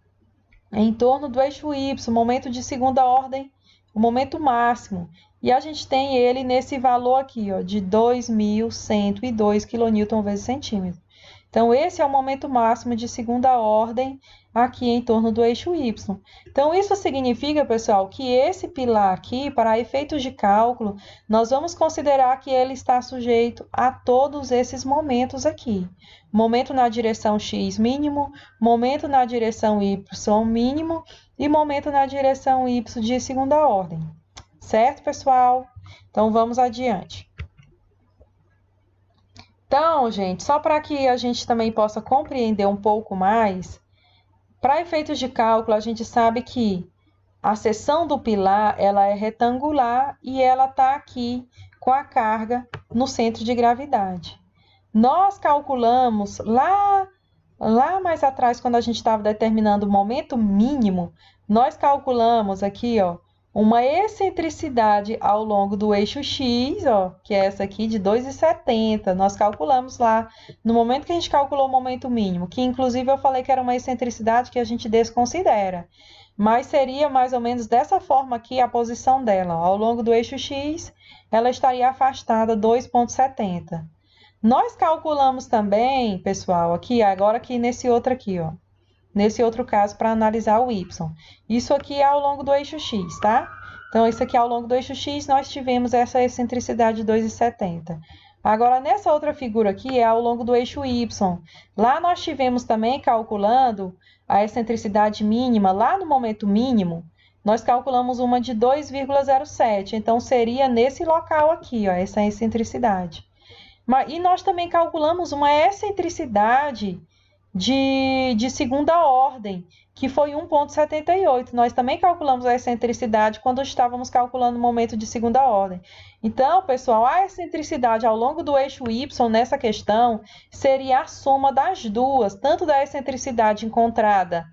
em torno do eixo Y, o momento de segunda ordem, o momento máximo. E a gente tem ele nesse valor aqui, ó, de 2.102 kN vezes centímetro. Então, esse é o momento máximo de segunda ordem aqui em torno do eixo Y. Então, isso significa, pessoal, que esse pilar aqui, para efeitos de cálculo, nós vamos considerar que ele está sujeito a todos esses momentos aqui. Momento na direção X mínimo, momento na direção Y mínimo e momento na direção Y de segunda ordem. Certo, pessoal? Então, vamos adiante. Então, gente, só para que a gente também possa compreender um pouco mais, para efeitos de cálculo, a gente sabe que a seção do pilar ela é retangular e ela está aqui com a carga no centro de gravidade. Nós calculamos lá mais atrás, quando a gente estava determinando o momento mínimo, nós calculamos aqui, ó, uma excentricidade ao longo do eixo X, ó, que é essa aqui de 2,70. Nós calculamos lá, no momento que a gente calculou o momento mínimo, que inclusive eu falei que era uma excentricidade que a gente desconsidera. Mas seria mais ou menos dessa forma aqui a posição dela. Ó, ao longo do eixo X, ela estaria afastada 2,70. Nós calculamos também, pessoal, aqui, agora aqui nesse outro aqui, ó. Nesse outro caso, para analisar o Y. Isso aqui é ao longo do eixo X, tá? Então, isso aqui ao longo do eixo X, nós tivemos essa excentricidade de 2,70. Agora, nessa outra figura aqui, é ao longo do eixo Y. Lá nós tivemos também, calculando a excentricidade mínima, lá no momento mínimo, nós calculamos uma de 2,07. Então, seria nesse local aqui, ó, essa excentricidade. E nós também calculamos uma excentricidade de segunda ordem, que foi 1,78. Nós também calculamos a excentricidade quando estávamos calculando o momento de segunda ordem. Então, pessoal, a excentricidade ao longo do eixo Y nessa questão seria a soma das duas, tanto da excentricidade encontrada,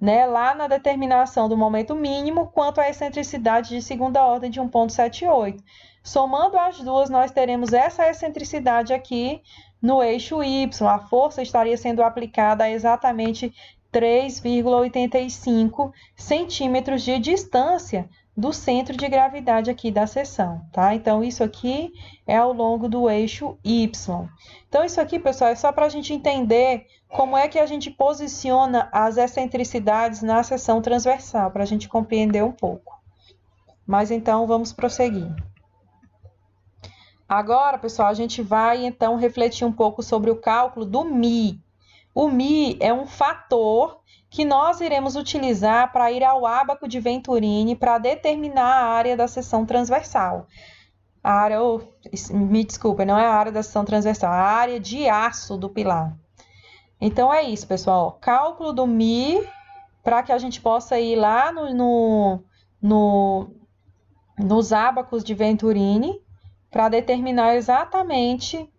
né, lá na determinação do momento mínimo, quanto a excentricidade de segunda ordem de 1,78. Somando as duas, nós teremos essa excentricidade aqui no eixo Y. A força estaria sendo aplicada a exatamente 3,85 centímetros de distância do centro de gravidade aqui da seção, tá? Então, isso aqui é ao longo do eixo Y. Então, isso aqui, pessoal, é só para a gente entender como é que a gente posiciona as excentricidades na seção transversal, para a gente compreender um pouco. Mas, então, vamos prosseguir. Agora, pessoal, a gente vai, então, refletir um pouco sobre o cálculo do μ. O μ é um fator que nós iremos utilizar para ir ao ábaco de Venturini para determinar a área da seção transversal. A área, me desculpa, não é a área da seção transversal, a área de aço do pilar. Então, é isso, pessoal. Cálculo do μ, para que a gente possa ir lá nos ábacos de Venturini, para determinar exatamente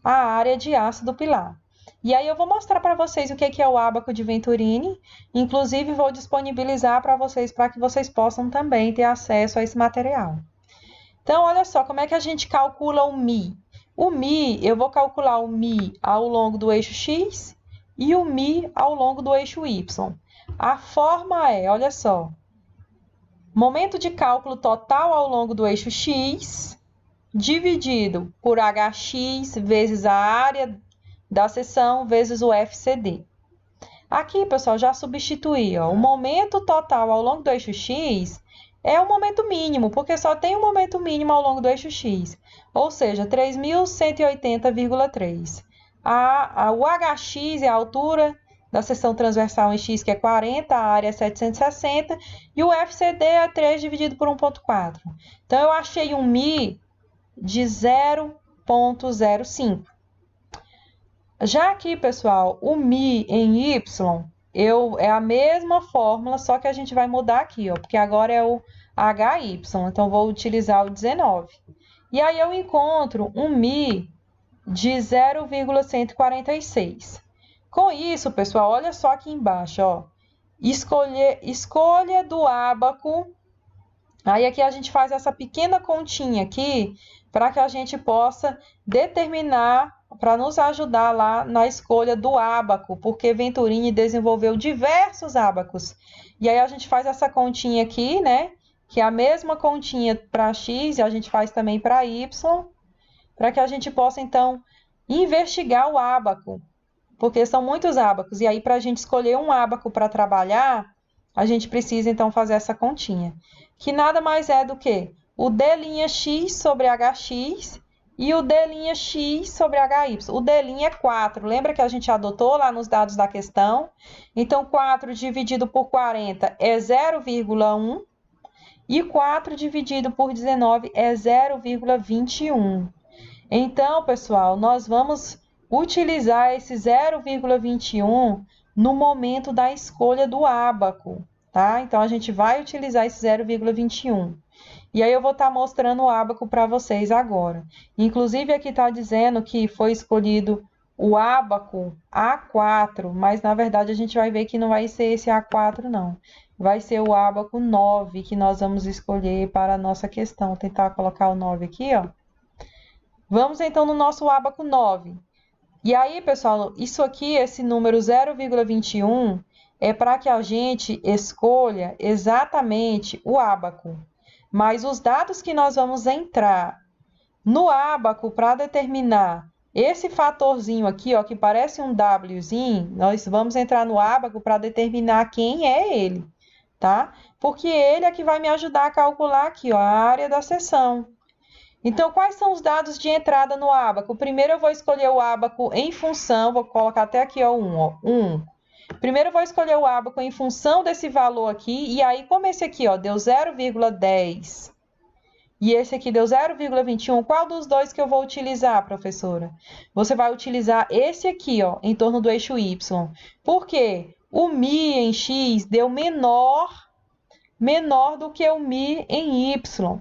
a área de aço do pilar. E aí eu vou mostrar para vocês o que é o ábaco de Venturini, inclusive vou disponibilizar para vocês, para que vocês possam também ter acesso a esse material. Então, olha só, como é que a gente calcula o μ? O μ, eu vou calcular o μ ao longo do eixo X e o μ ao longo do eixo Y. A forma é, olha só, momento de cálculo total ao longo do eixo X, dividido por Hx vezes a área da seção vezes o FCD. Aqui, pessoal, já substituí, ó, o momento total ao longo do eixo X é o momento mínimo, porque só tem um momento mínimo ao longo do eixo X, ou seja, 3.180,3. O Hx é a altura da seção transversal em x, que é 40, a área é 760, e o FCD é 3 dividido por 1,4. Então, eu achei um μ de 0,05. Já aqui, pessoal, o μ em y é a mesma fórmula, só que a gente vai mudar aqui, ó, porque agora é o HY, então vou utilizar o 19. E aí eu encontro um μ de 0,146. Com isso, pessoal, olha só aqui embaixo, ó. Escolha do ábaco. Aí aqui a gente faz essa pequena continha aqui para que a gente possa determinar, para nos ajudar lá na escolha do ábaco, porque Venturini desenvolveu diversos ábacos. E aí a gente faz essa continha aqui, né? Que é a mesma continha para x e a gente faz também para y, para que a gente possa, então, investigar o ábaco, porque são muitos ábacos. E aí, para a gente escolher um ábaco para trabalhar, a gente precisa, então, fazer essa continha, que nada mais é do que o d'x sobre hx e o d'x sobre hy. O d' é 4, lembra que a gente adotou lá nos dados da questão? Então, 4 dividido por 40 é 0,1 e 4 dividido por 19 é 0,21. Então, pessoal, nós vamos utilizar esse 0,21 no momento da escolha do ábaco, tá? Então, a gente vai utilizar esse 0,21. E aí, eu vou estar mostrando o ábaco para vocês agora. Inclusive, aqui está dizendo que foi escolhido o ábaco A4, mas, na verdade, a gente vai ver que não vai ser esse A4, não. Vai ser o ábaco 9 que nós vamos escolher para a nossa questão. Vou tentar colocar o 9 aqui, ó. Vamos, então, no nosso ábaco 9. E aí, pessoal, isso aqui, esse número 0,21, é para que a gente escolha exatamente o ábaco. Mas os dados que nós vamos entrar no ábaco para determinar esse fatorzinho aqui, ó, que parece um Wzinho, nós vamos entrar no ábaco para determinar quem é ele, tá? Porque ele é que vai me ajudar a calcular aqui, ó, a área da seção. Então, quais são os dados de entrada no ábaco? Primeiro, eu vou escolher o ábaco em função, vou colocar até aqui, ó, 1, ó, 1. Primeiro, eu vou escolher o ábaco em função desse valor aqui, e aí, como esse aqui, ó, deu 0,10, e esse aqui deu 0,21, qual dos dois que eu vou utilizar, professora? Você vai utilizar esse aqui, ó, em torno do eixo y. Por quê? O μ em x deu menor do que o μ em y.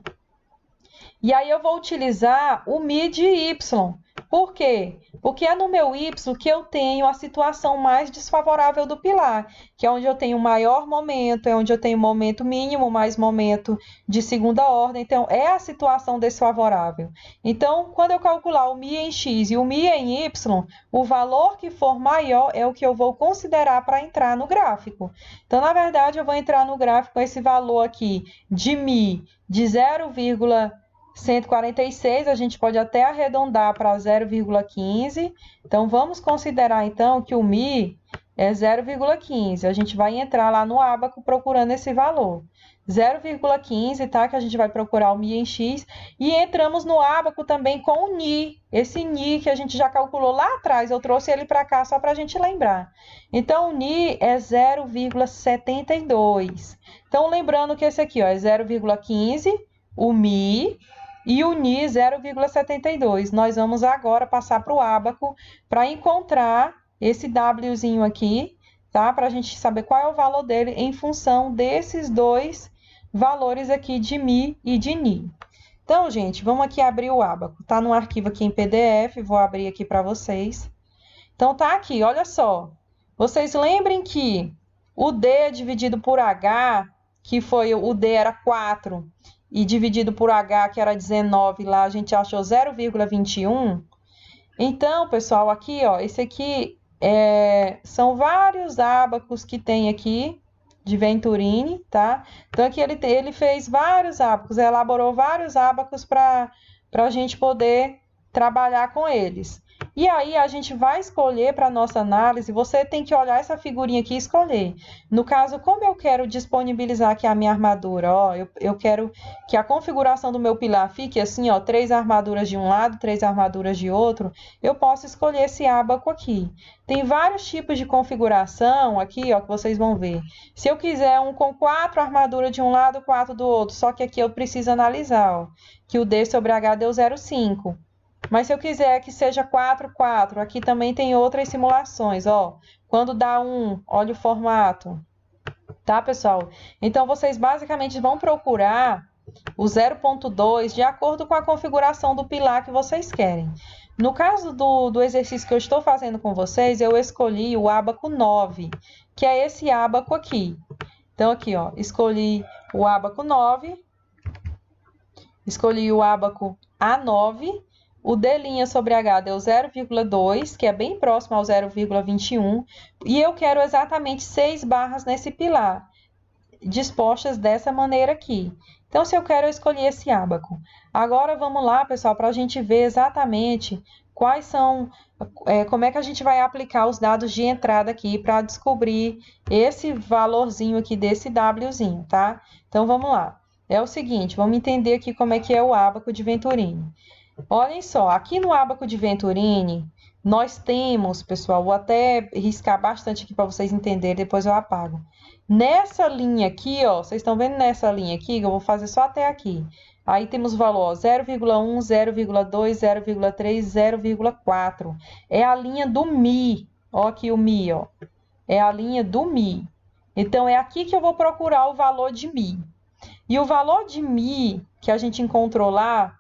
E aí, eu vou utilizar o μ de y. Por quê? Porque é no meu y que eu tenho a situação mais desfavorável do pilar, que é onde eu tenho maior momento, é onde eu tenho momento mínimo mais momento de segunda ordem. Então, é a situação desfavorável. Então, quando eu calcular o μ em x e o μ em y, o valor que for maior é o que eu vou considerar para entrar no gráfico. Então, na verdade, eu vou entrar no gráfico com esse valor aqui de μ de 0,146, a gente pode até arredondar para 0,15. Então, vamos considerar, então, que o μ é 0,15. A gente vai entrar lá no ábaco procurando esse valor. 0,15, tá? Que a gente vai procurar o μ em x. E entramos no ábaco também com o ni. Esse ni que a gente já calculou lá atrás. Eu trouxe ele para cá só para a gente lembrar. Então, o ni é 0,72. Então, lembrando que esse aqui, ó, é 0,15, o μ, e o ni 0,72. Nós vamos agora passar para o ábaco para encontrar esse Wzinho aqui, tá? Para a gente saber qual é o valor dele em função desses dois valores aqui de μ e de ni. Então, gente, vamos aqui abrir o ábaco. Tá no arquivo aqui em PDF, vou abrir aqui para vocês. Então, tá aqui, olha só. Vocês lembrem que o D dividido por H, que foi o D era 4, e dividido por H, que era 19, lá a gente achou 0,21. Então, pessoal, aqui, ó, esse aqui são vários ábacos que tem aqui de Venturini, tá? Então, aqui ele fez vários ábacos, elaborou vários ábacos para a gente poder trabalhar com eles. E aí a gente vai escolher para nossa análise, você tem que olhar essa figurinha aqui e escolher. No caso, como eu quero disponibilizar aqui a minha armadura, ó, eu quero que a configuração do meu pilar fique assim, ó, 3 armaduras de um lado, 3 armaduras de outro, eu posso escolher esse ábaco aqui. Tem vários tipos de configuração aqui, ó, que vocês vão ver. Se eu quiser um com 4 armaduras de um lado, 4 do outro, só que aqui eu preciso analisar, ó, que o D sobre H deu 0,5. Mas se eu quiser que seja 4, 4, aqui também tem outras simulações, ó. Quando dá 1, olha o formato. Tá, pessoal? Então, vocês basicamente vão procurar o 0.2 de acordo com a configuração do pilar que vocês querem. No caso do exercício que eu estou fazendo com vocês, eu escolhi o ábaco 9, que é esse ábaco aqui. Então, aqui, ó, escolhi o ábaco 9, escolhi o ábaco A9, o D' sobre H deu 0,2, que é bem próximo ao 0,21, e eu quero exatamente 6 barras nesse pilar, dispostas dessa maneira aqui. Então, se eu quero, eu escolhi esse ábaco. Agora, vamos lá, pessoal, para a gente ver exatamente quais são, como é que a gente vai aplicar os dados de entrada aqui para descobrir esse valorzinho aqui desse Wzinho, tá? Então, vamos lá. É o seguinte, vamos entender aqui como é que é o ábaco de Venturini. Olhem só, aqui no ábaco de Venturini, nós temos, pessoal, vou até riscar bastante aqui para vocês entenderem, depois eu apago. Nessa linha aqui, ó, vocês estão vendo nessa linha aqui, que eu vou fazer só até aqui. Aí temos o valor 0,1, 0,2, 0,3, 0,4. É a linha do Mi. Ó aqui o Mi, ó. É a linha do Mi. Então, é aqui que eu vou procurar o valor de Mi. E o valor de Mi que a gente encontrou lá,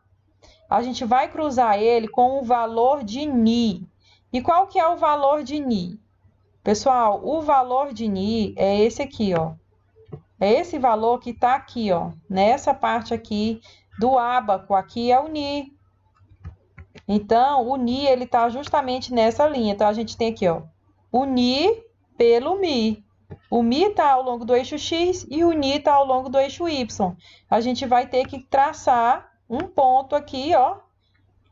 a gente vai cruzar ele com o valor de Ni. E qual que é o valor de Ni? Pessoal, o valor de Ni é esse aqui, ó. É esse valor que está aqui, ó. Nessa parte aqui do ábaco, aqui é o Ni. Então, o Ni, ele está justamente nessa linha. Então, a gente tem aqui, ó, o Ni pelo Mi. O Mi está ao longo do eixo X e o Ni está ao longo do eixo Y. A gente vai ter que traçar um ponto aqui, ó,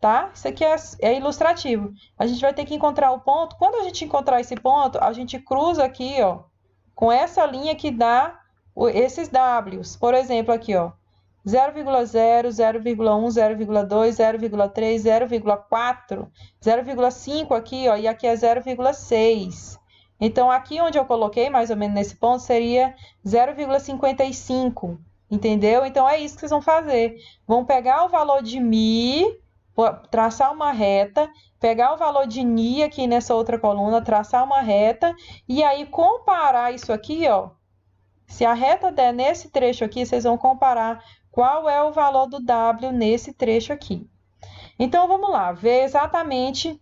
tá? Isso aqui é ilustrativo. A gente vai ter que encontrar o ponto. Quando a gente encontrar esse ponto, a gente cruza aqui, ó, com essa linha que dá esses Ws. Por exemplo, aqui, ó, 0,0, 0,1, 0,2, 0,3, 0,4, 0,5 aqui, ó, e aqui é 0,6. Então, aqui onde eu coloquei, mais ou menos nesse ponto, seria 0,55. Entendeu? Então, é isso que vocês vão fazer. Vão pegar o valor de Mi, traçar uma reta, pegar o valor de Ni aqui nessa outra coluna, traçar uma reta, e aí comparar isso aqui, ó. Se a reta der nesse trecho aqui, vocês vão comparar qual é o valor do W nesse trecho aqui. Então, vamos lá, ver exatamente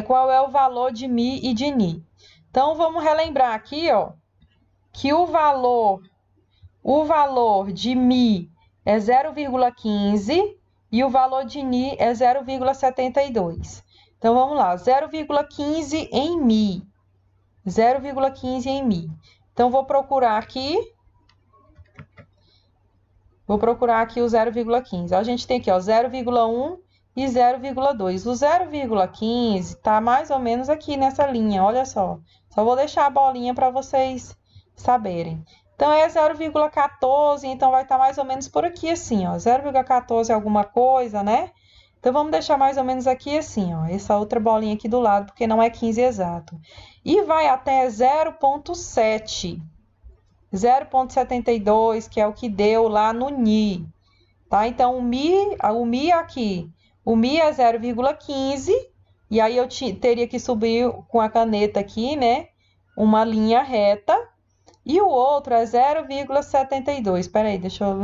qual é o valor de Mi e de Ni. Então, vamos relembrar aqui, ó, que o valor de Mi é 0,15 e o valor de Ni é 0,72. Então, vamos lá, 0,15 em Mi. 0,15 em Mi. Então, vou procurar aqui o 0,15. A gente tem aqui, ó, 0,1 e 0,2. O 0,15 está mais ou menos aqui nessa linha, olha só. Só vou deixar a bolinha para vocês saberem. Então, é 0,14, então vai estar mais ou menos por aqui assim, ó. 0,14 alguma coisa, né? Então, vamos deixar mais ou menos aqui assim, ó. Essa outra bolinha aqui do lado, porque não é 15 exato. E vai até 0,7. 0,72, que é o que deu lá no Ni. Tá? Então, o Mi aqui. O Mi é 0,15. E aí, eu teria que subir com a caneta aqui, né? Uma linha reta. E o outro é 0,72. Espera aí, deixa eu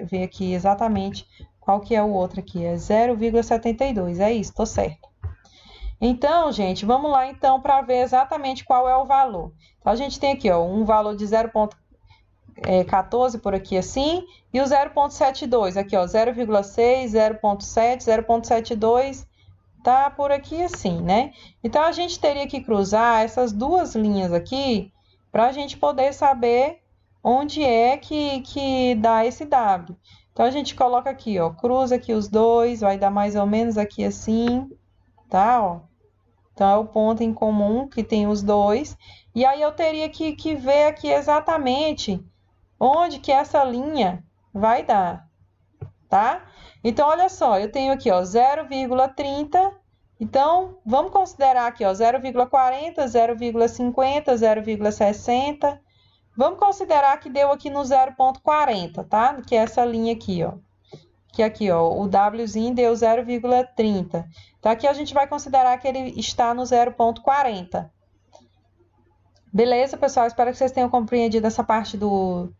ver aqui exatamente qual que é o outro aqui. É 0,72. É isso, tô certo. Então, gente, vamos lá então para ver exatamente qual é o valor. Então, a gente tem aqui, ó, um valor de 0,14 por aqui assim, e o 0,72 aqui, ó, 0,6, 0,7, 0,72, tá por aqui assim, né? Então, a gente teria que cruzar essas duas linhas aqui para a gente poder saber onde é que dá esse W. Então, a gente coloca aqui, ó, cruza aqui os dois, vai dar mais ou menos aqui assim, tá? Ó. Então, é o ponto em comum que tem os dois. E aí, eu teria que ver aqui exatamente onde que essa linha vai dar, tá? Então, olha só, eu tenho aqui, ó, 0,30. Então, vamos considerar aqui, ó, 0,40, 0,50, 0,60. Vamos considerar que deu aqui no 0,40, tá? Que é essa linha aqui, ó. Que aqui, ó, o Wzinho deu 0,30. Então, aqui a gente vai considerar que ele está no 0,40. Beleza, pessoal? Espero que vocês tenham compreendido essa parte do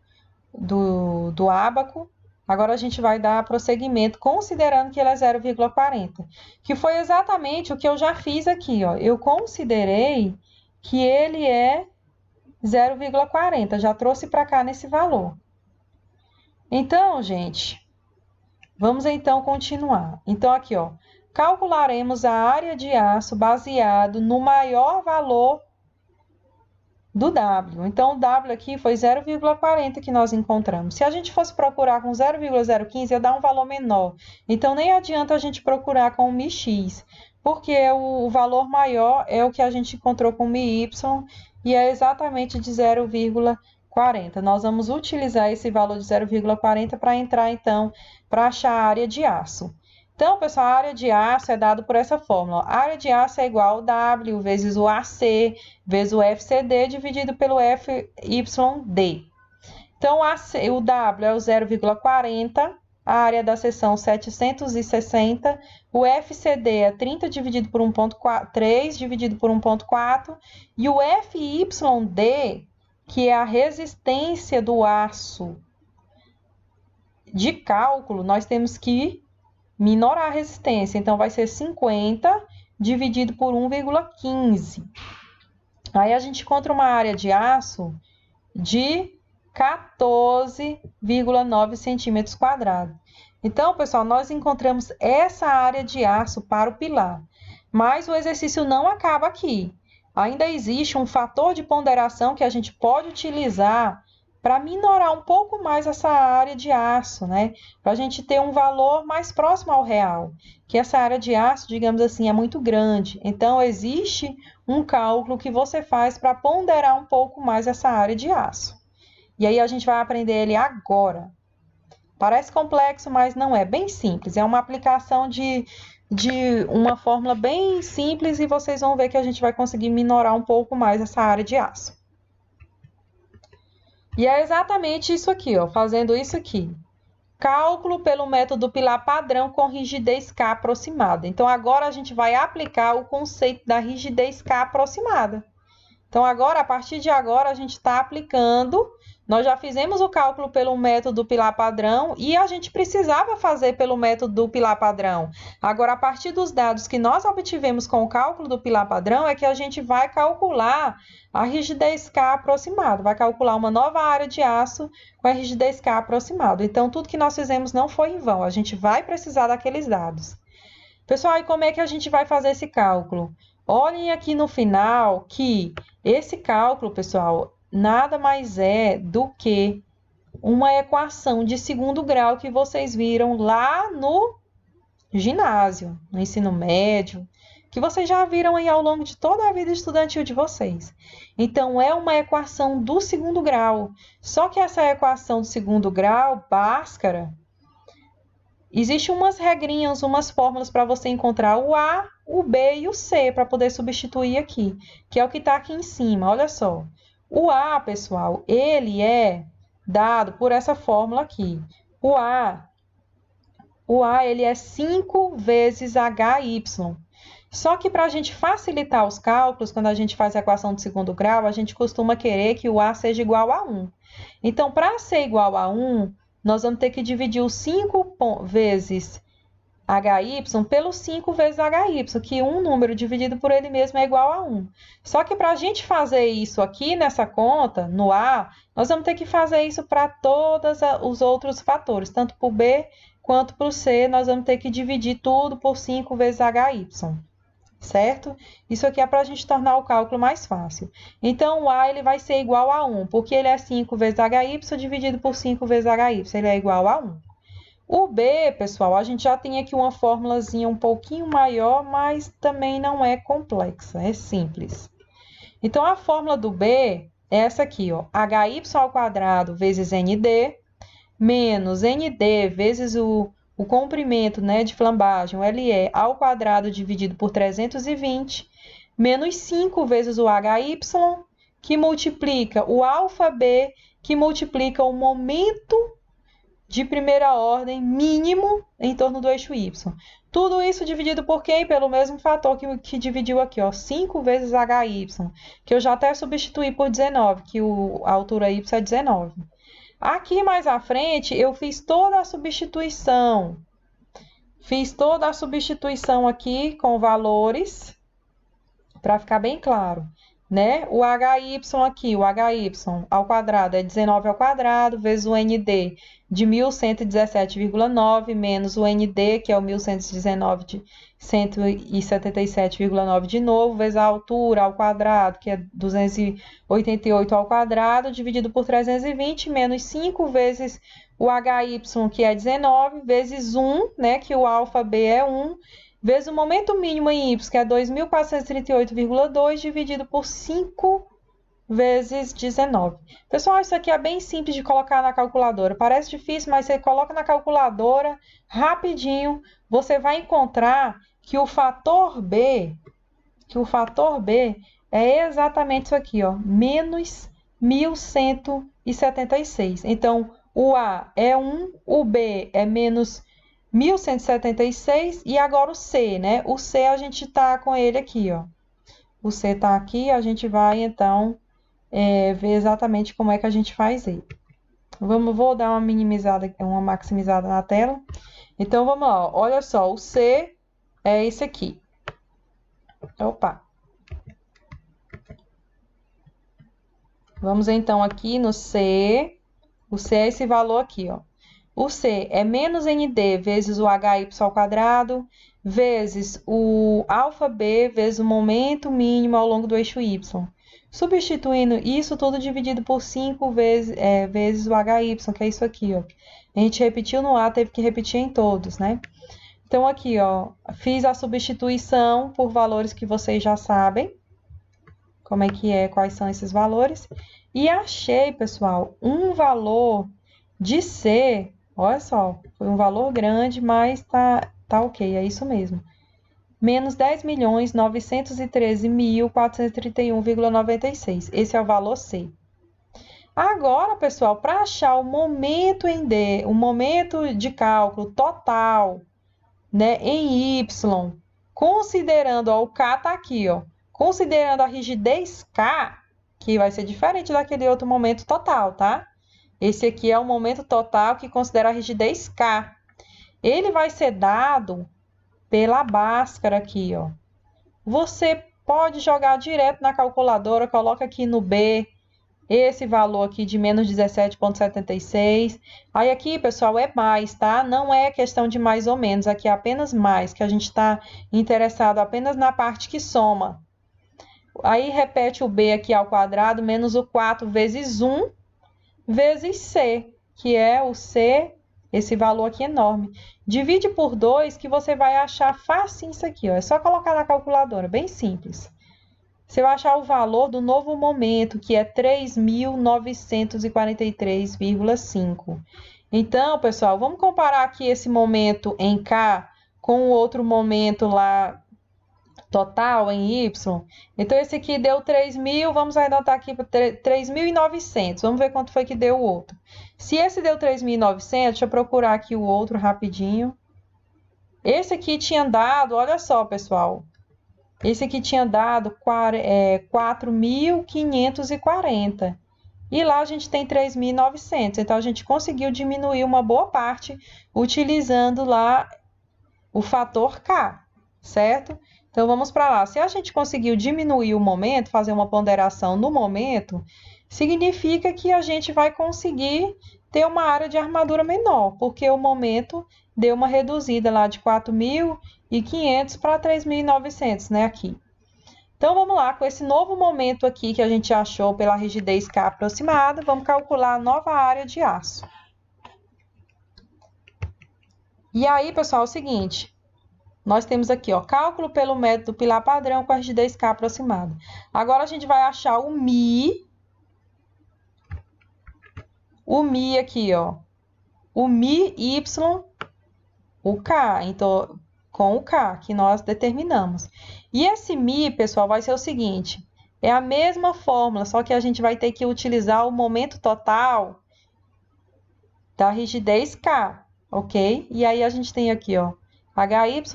ábaco. Agora, a gente vai dar prosseguimento, considerando que ele é 0,40. Que foi exatamente o que eu já fiz aqui, ó. Eu considerei que ele é 0,40. Já trouxe para cá nesse valor. Então, gente, vamos então continuar. Então, aqui, ó, calcularemos a área de aço baseado no maior valor do W. Então, o W aqui foi 0,40 que nós encontramos. Se a gente fosse procurar com 0,015, ia dar um valor menor. Então, nem adianta a gente procurar com μx, porque o valor maior é o que a gente encontrou com μy e é exatamente de 0,40. Nós vamos utilizar esse valor de 0,40 para entrar, então, para achar a área de aço. Então, pessoal, a área de aço é dada por essa fórmula. A área de aço é igual ao W vezes o AC vezes o FCD dividido pelo FYD. Então, o W é o 0,40, a área da seção 760, o FCD é 30 dividido por 1,3 dividido por 1,4 e o FYD, que é a resistência do aço de cálculo, nós temos que minorar a resistência. Então, vai ser 50 dividido por 1,15. Aí, a gente encontra uma área de aço de 14,9 centímetros quadrados. Então, pessoal, nós encontramos essa área de aço para o pilar. Mas o exercício não acaba aqui. Ainda existe um fator de ponderação que a gente pode utilizar para minorar um pouco mais essa área de aço, né? Para a gente ter um valor mais próximo ao real, que essa área de aço, digamos assim, é muito grande. Então, existe um cálculo que você faz para ponderar um pouco mais essa área de aço. E aí, a gente vai aprender ele agora. Parece complexo, mas não é. Bem simples. É uma aplicação de uma fórmula bem simples e vocês vão ver que a gente vai conseguir minorar um pouco mais essa área de aço. E é exatamente isso aqui, ó, fazendo isso aqui. Cálculo pelo método pilar padrão com rigidez K aproximada. Então, agora a gente vai aplicar o conceito da rigidez K aproximada. Então, agora, a partir de agora, a gente está aplicando. Nós já fizemos o cálculo pelo método pilar padrão e a gente precisava fazer pelo método do pilar padrão. Agora, a partir dos dados que nós obtivemos com o cálculo do pilar padrão, é que a gente vai calcular a rigidez K aproximada. Vai calcular uma nova área de aço com a rigidez K aproximada. Então, tudo que nós fizemos não foi em vão. A gente vai precisar daqueles dados. Pessoal, e como é que a gente vai fazer esse cálculo? Olhem aqui no final que esse cálculo, pessoal, nada mais é do que uma equação de segundo grau que vocês viram lá no ginásio, no ensino médio, que vocês já viram aí ao longo de toda a vida estudantil de vocês. Então, é uma equação do segundo grau. Só que essa equação do segundo grau, Bhaskara, existem umas regrinhas, umas fórmulas para você encontrar o A, o B e o C para poder substituir aqui, que é o que está aqui em cima, olha só. O A, pessoal, ele é dado por essa fórmula aqui. O A ele é 5 vezes HY. Só que para a gente facilitar os cálculos, quando a gente faz a equação de segundo grau, a gente costuma querer que o A seja igual a 1. Então, para ser igual a 1, nós vamos ter que dividir o 5 vezes HY pelo 5 vezes HY, que um número dividido por ele mesmo é igual a 1. Só que para a gente fazer isso aqui nessa conta, no A, nós vamos ter que fazer isso para todos os outros fatores, tanto para o B quanto para o C, nós vamos ter que dividir tudo por 5 vezes HY, certo? Isso aqui é para a gente tornar o cálculo mais fácil. Então, o A ele vai ser igual a 1, porque ele é 5 vezes HY dividido por 5 vezes HY, ele é igual a 1. O B, pessoal, a gente já tem aqui uma formulazinha um pouquinho maior, mas também não é complexa, é simples. Então, a fórmula do B é essa aqui, ó, HY ao quadrado vezes ND, menos ND vezes o comprimento, né, de flambagem, o LE, ao quadrado dividido por 320, menos 5 vezes o HY, que multiplica o alfa B, que multiplica o momento de primeira ordem mínimo em torno do eixo Y. Tudo isso dividido por quem? Pelo mesmo fator que dividiu aqui, ó, 5 vezes HY, que eu já até substituí por 19, que a altura Y é 19. Aqui mais à frente, eu fiz toda a substituição. Fiz toda a substituição aqui com valores, para ficar bem claro, né? O HY aqui, o HY ao quadrado é 19 ao quadrado, vezes o ND de 1117,9, menos o ND, que é o 1119 de 177,9 de novo, vezes a altura ao quadrado, que é 288 ao quadrado, dividido por 320, menos 5 vezes o HY, que é 19, vezes 1, né, que o alfa B é 1, vezes o momento mínimo em Y, que é 2.438,2, dividido por 5 vezes 19. Pessoal, isso aqui é bem simples de colocar na calculadora. Parece difícil, mas você coloca na calculadora, rapidinho, você vai encontrar que o fator B é exatamente isso aqui, ó, menos 1.176. Então, o A é 1, o B é menos 1.176 e agora o C, né? O C a gente tá com ele aqui, ó. O C tá aqui, a gente vai então ver exatamente como é que a gente faz ele. Vou dar uma minimizada, uma maximizada na tela. Então vamos lá, ó. Olha só, o C é esse aqui. Opa. Vamos então aqui no C. O C é esse valor aqui, ó. O C é menos ND vezes o HY ao quadrado, vezes o alfa B, vezes o momento mínimo ao longo do eixo Y. Substituindo isso tudo dividido por 5 vezes o HY, que é isso aqui, ó. A gente repetiu no A, teve que repetir em todos, né? Então, aqui, ó, fiz a substituição por valores que vocês já sabem. Como é que é, quais são esses valores. E achei, pessoal, um valor de C, olha só, foi um valor grande, mas tá ok, é isso mesmo. Menos 10.913.431,96. Esse é o valor C. Agora, pessoal, para achar o momento em D, o momento de cálculo total, né, em Y, considerando, ó, o K tá aqui, ó, considerando a rigidez K, que vai ser diferente daquele outro momento total, tá? Esse aqui é o momento total que considera a rigidez K. Ele vai ser dado pela Bhaskara aqui, ó. Você pode jogar direto na calculadora, coloca aqui no B, esse valor aqui de menos 17,76. Aí aqui, pessoal, é mais, tá? Não é questão de mais ou menos, aqui é apenas mais, que a gente está interessado apenas na parte que soma. Aí repete o B aqui ao quadrado, menos o 4 vezes 1, vezes C, que é o C, esse valor aqui enorme. Divide por 2 que você vai achar facinho isso aqui, ó. É só colocar na calculadora, bem simples. Você vai achar o valor do novo momento, que é 3.943,5. Então, pessoal, vamos comparar aqui esse momento em K com o outro momento lá total em Y. Então, esse aqui deu 3.000, vamos arredondar aqui para 3.900. Vamos ver quanto foi que deu o outro. Se esse deu 3.900, deixa eu procurar aqui o outro rapidinho. Esse aqui tinha dado, olha só, pessoal. Esse aqui tinha dado 4.540. E lá a gente tem 3.900. Então, a gente conseguiu diminuir uma boa parte utilizando lá o fator K, certo? Então, vamos para lá. Se a gente conseguiu diminuir o momento, fazer uma ponderação no momento, significa que a gente vai conseguir ter uma área de armadura menor, porque o momento deu uma reduzida lá de 4.500 para 3.900, né, aqui. Então, vamos lá, com esse novo momento aqui que a gente achou pela rigidez K aproximada, vamos calcular a nova área de aço. E aí, pessoal, é o seguinte, nós temos aqui, ó, cálculo pelo método pilar padrão com a rigidez K aproximada. Agora, a gente vai achar o Mi aqui, ó, o Mi Y, o K, então, com o K, que nós determinamos. E esse Mi, pessoal, vai ser o seguinte, é a mesma fórmula, só que a gente vai ter que utilizar o momento total da rigidez K, ok? E aí, a gente tem aqui, ó, HYAC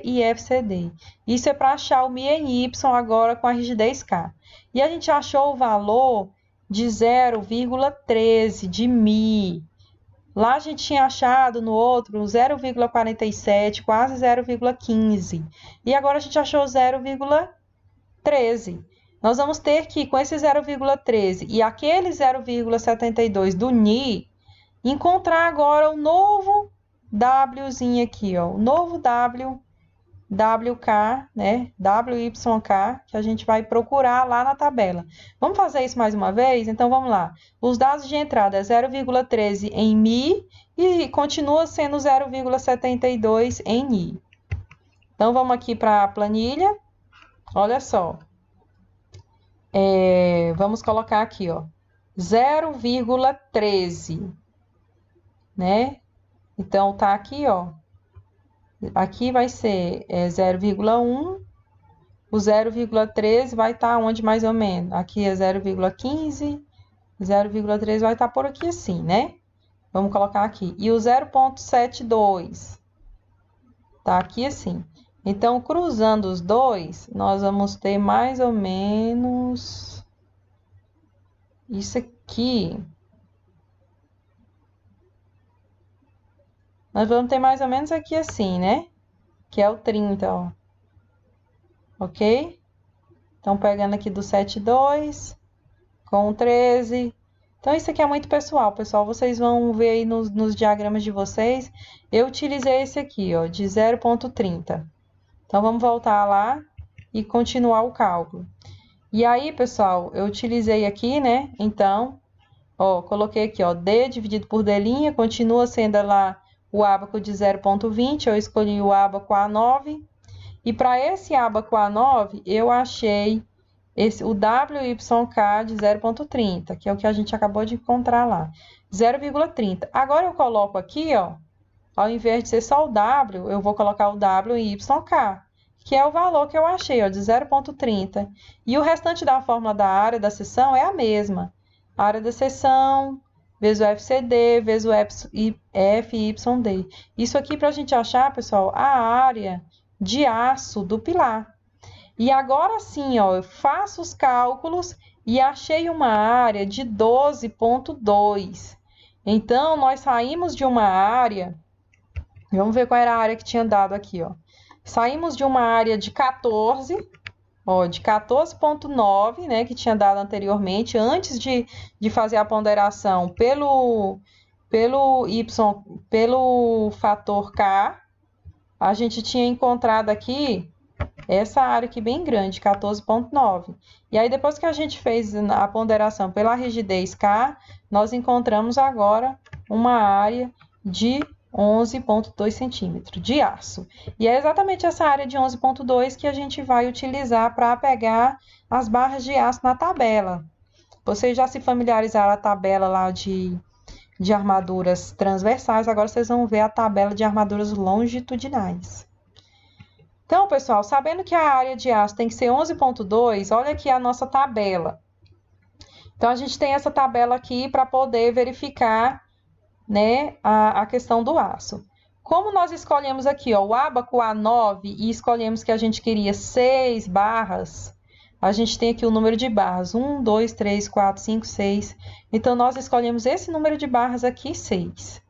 e FCD. Isso é para achar o Mi em Y agora com a rigidez K. E a gente achou o valor de 0,13 de Mi. Lá a gente tinha achado no outro 0,47, quase 0,15. E agora a gente achou 0,13. Nós vamos ter que, com esse 0,13 e aquele 0,72 do Ni, encontrar agora o novo Wzinho aqui, ó, o novo WK, né, WYK, que a gente vai procurar lá na tabela. Vamos fazer isso mais uma vez? Então, vamos lá. Os dados de entrada é 0,13 em Mi e continua sendo 0,72 em Ni. Então, vamos aqui para a planilha. Olha só. Vamos colocar aqui, ó, 0,13, né? Então, tá aqui, ó. Aqui vai ser 0,1. O 0,13 vai estar onde mais ou menos? Aqui é 0,15. 0,13 vai estar por aqui assim, né? Vamos colocar aqui. E o 0,72 tá aqui assim. Então, cruzando os dois, nós vamos ter mais ou menos isso aqui. Nós vamos ter mais ou menos aqui assim, né? Que é o 30, ó. Ok? Então, pegando aqui do 7,2 com o 13. Então, isso aqui é muito pessoal, pessoal. Vocês vão ver aí nos diagramas de vocês. Eu utilizei esse aqui, ó, de 0,30. Então, vamos voltar lá e continuar o cálculo. E aí, pessoal, eu utilizei aqui, né? Então, ó, coloquei aqui, ó, D dividido por D', continua sendo lá o ábaco de 0,20. Eu escolhi o ábaco A9. E para esse ábaco A9, eu achei o WYK de 0,30, que é o que a gente acabou de encontrar lá. 0,30. Agora, eu coloco aqui, ó, ao invés de ser só o W, eu vou colocar o WYK, que é o valor que eu achei, ó, de 0,30. E o restante da fórmula da área da seção é a mesma. A área da seção, vezes o FCD, vezes o FYD. Isso aqui para a gente achar, pessoal, a área de aço do pilar. E agora sim, ó, eu faço os cálculos e achei uma área de 12,2. Então, nós saímos de uma área, vamos ver qual era a área que tinha dado aqui, ó. Saímos de uma área de 14, ó, de 14,9, né, que tinha dado anteriormente, antes de fazer a ponderação pelo fator K, a gente tinha encontrado aqui essa área aqui bem grande, 14,9. E aí, depois que a gente fez a ponderação pela rigidez K, nós encontramos agora uma área de 11,2 centímetros de aço. E é exatamente essa área de 11,2 que a gente vai utilizar para pegar as barras de aço na tabela. Vocês já se familiarizaram a tabela lá de armaduras transversais, agora vocês vão ver a tabela de armaduras longitudinais. Então, pessoal, sabendo que a área de aço tem que ser 11,2, olha aqui a nossa tabela. Então, a gente tem essa tabela aqui para poder verificar, né, a questão do aço. Como nós escolhemos aqui, ó, o ábaco A9 e escolhemos que a gente queria 6 barras, a gente tem aqui o número de barras, 1, 2, 3, 4, 5, 6. Então, nós escolhemos esse número de barras aqui, 6.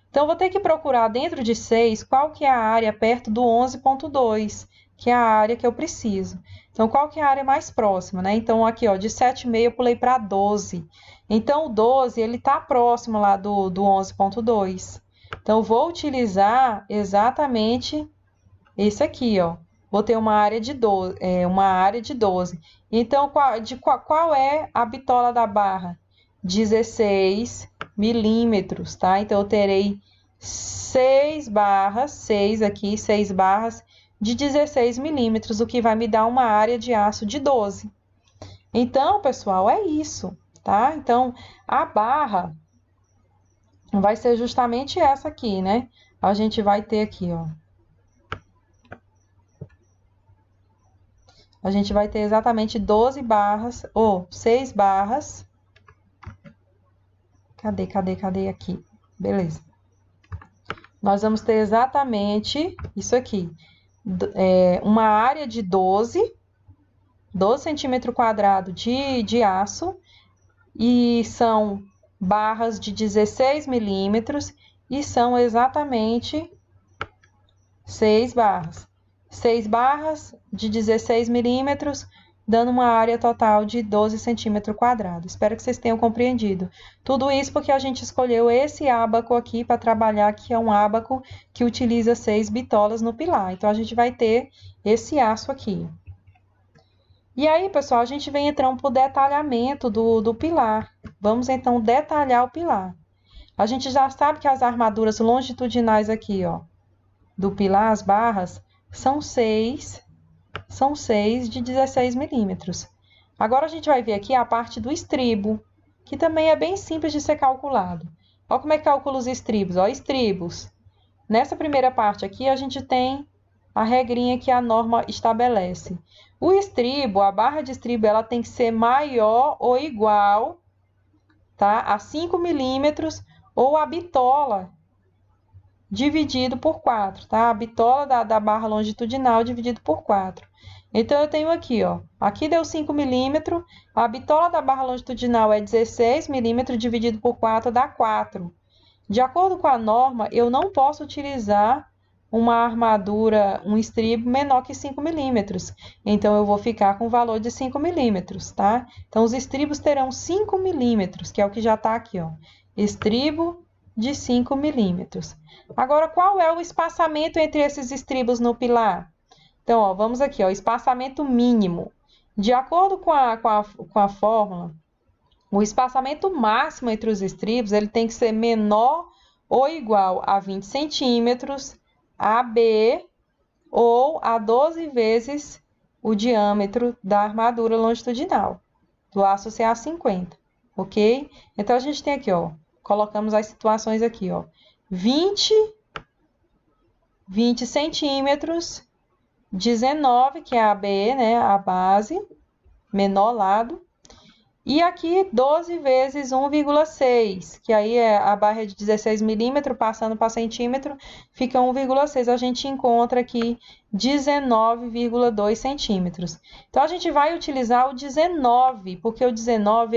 Então, vou ter que procurar dentro de 6 qual que é a área perto do 11,2, que é a área que eu preciso. Então, qual que é a área mais próxima, né? Então, aqui, ó, de 7,5 eu pulei para 12. Então, o 12, ele tá próximo lá do 11,2. Então, eu vou utilizar exatamente esse aqui, ó. Vou ter uma área de 12. Então, qual é a bitola da barra? 16 milímetros, tá? Então, eu terei 6 barras, 6 aqui, 6 barras de 16 milímetros, o que vai me dar uma área de aço de 12. Então, pessoal, é isso, tá? Então, a barra vai ser justamente essa aqui, né? A gente vai ter aqui, ó. A gente vai ter exatamente 12 barras, ou 6 barras. Cadê aqui? Beleza. Nós vamos ter exatamente isso aqui. Uma área de 12 centímetros quadrados de aço. E são barras de 16 milímetros. E são exatamente 6 barras. 6 barras de 16 milímetros, dando uma área total de 12 centímetros quadrados. Espero que vocês tenham compreendido. Tudo isso porque a gente escolheu esse ábaco aqui para trabalhar, que é um ábaco que utiliza 6 bitolas no pilar. Então, a gente vai ter esse aço aqui. E aí, pessoal, a gente vem entrando para o detalhamento do pilar. Vamos, então, detalhar o pilar. A gente já sabe que as armaduras longitudinais aqui, ó, do pilar, as barras, são 6 de 16 milímetros. Agora, a gente vai ver aqui a parte do estribo, que também é bem simples de ser calculado. Olha como é que calcula os estribos. Ó, estribos. Nessa primeira parte aqui, a gente tem a regrinha que a norma estabelece. O estribo, a barra de estribo, ela tem que ser maior ou igual, tá, a 5 milímetros, ou a bitola dividido por 4, tá? A bitola da barra longitudinal dividido por 4. Então, eu tenho aqui, ó, aqui deu 5 milímetros, a bitola da barra longitudinal é 16 milímetros, dividido por 4 dá 4. De acordo com a norma, eu não posso utilizar uma armadura, um estribo menor que 5 milímetros. Então, eu vou ficar com o valor de 5 milímetros, tá? Então, os estribos terão 5 milímetros, que é o que já está aqui, ó. Estribo de 5 milímetros. Agora, qual é o espaçamento entre esses estribos no pilar? Então, ó, vamos aqui, ó, espaçamento mínimo. De acordo com a fórmula, o espaçamento máximo entre os estribos, ele tem que ser menor ou igual a 20 centímetros, AB, ou a 12 vezes o diâmetro da armadura longitudinal, do aço CA50, ok? Então, a gente tem aqui, ó, colocamos as situações aqui, ó, 20 centímetros, 19, que é a AB, né, a base, menor lado, e aqui 12 vezes 1,6, que aí é a barra de 16 milímetros, passando para centímetro, fica 1,6. A gente encontra aqui 19,2 centímetros. Então, a gente vai utilizar o 19, porque o 19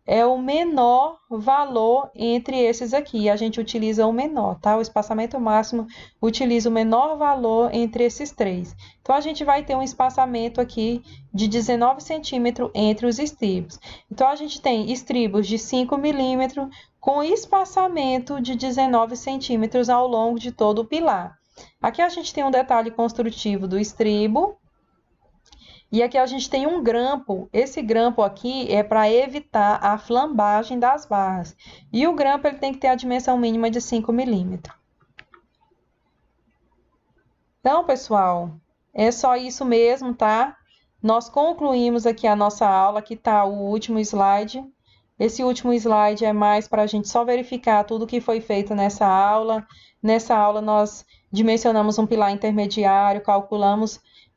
é o menor valor entre esses aqui. A gente utiliza o menor, tá? O espaçamento máximo utiliza o menor valor entre esses três. Então, a gente vai ter um espaçamento aqui de 19 centímetros entre os estribos. Então, a gente tem estribos de 5 milímetros com espaçamento de 19 centímetros ao longo de todo o pilar. Aqui a gente tem um detalhe construtivo do estribo. E aqui a gente tem um grampo. Esse grampo aqui é para evitar a flambagem das barras. E o grampo ele tem que ter a dimensão mínima de 5 milímetros. Então, pessoal, é só isso mesmo, tá? Nós concluímos aqui a nossa aula. Aqui está o último slide. Esse último slide é mais para a gente só verificar tudo que foi feito nessa aula. Nessa aula, nós dimensionamos um pilar intermediário,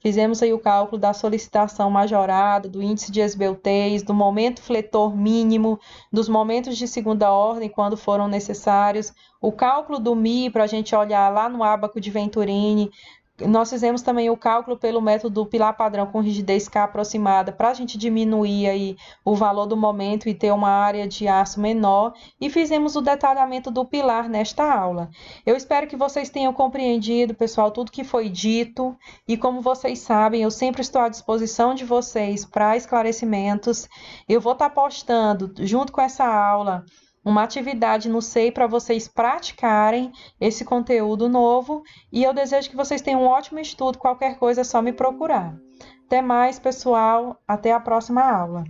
fizemos aí o cálculo da solicitação majorada, do índice de esbeltez, do momento fletor mínimo, dos momentos de segunda ordem, quando foram necessários, o cálculo do Mi, para a gente olhar lá no ábaco de Venturini. Nós fizemos também o cálculo pelo método do pilar padrão com rigidez K aproximada, para a gente diminuir aí o valor do momento e ter uma área de aço menor. E fizemos o detalhamento do pilar nesta aula. Eu espero que vocês tenham compreendido, pessoal, tudo que foi dito. E como vocês sabem, eu sempre estou à disposição de vocês para esclarecimentos. Eu vou estar postando, junto com essa aula, uma atividade no SEI para vocês praticarem esse conteúdo novo. E eu desejo que vocês tenham um ótimo estudo. Qualquer coisa é só me procurar. Até mais, pessoal. Até a próxima aula.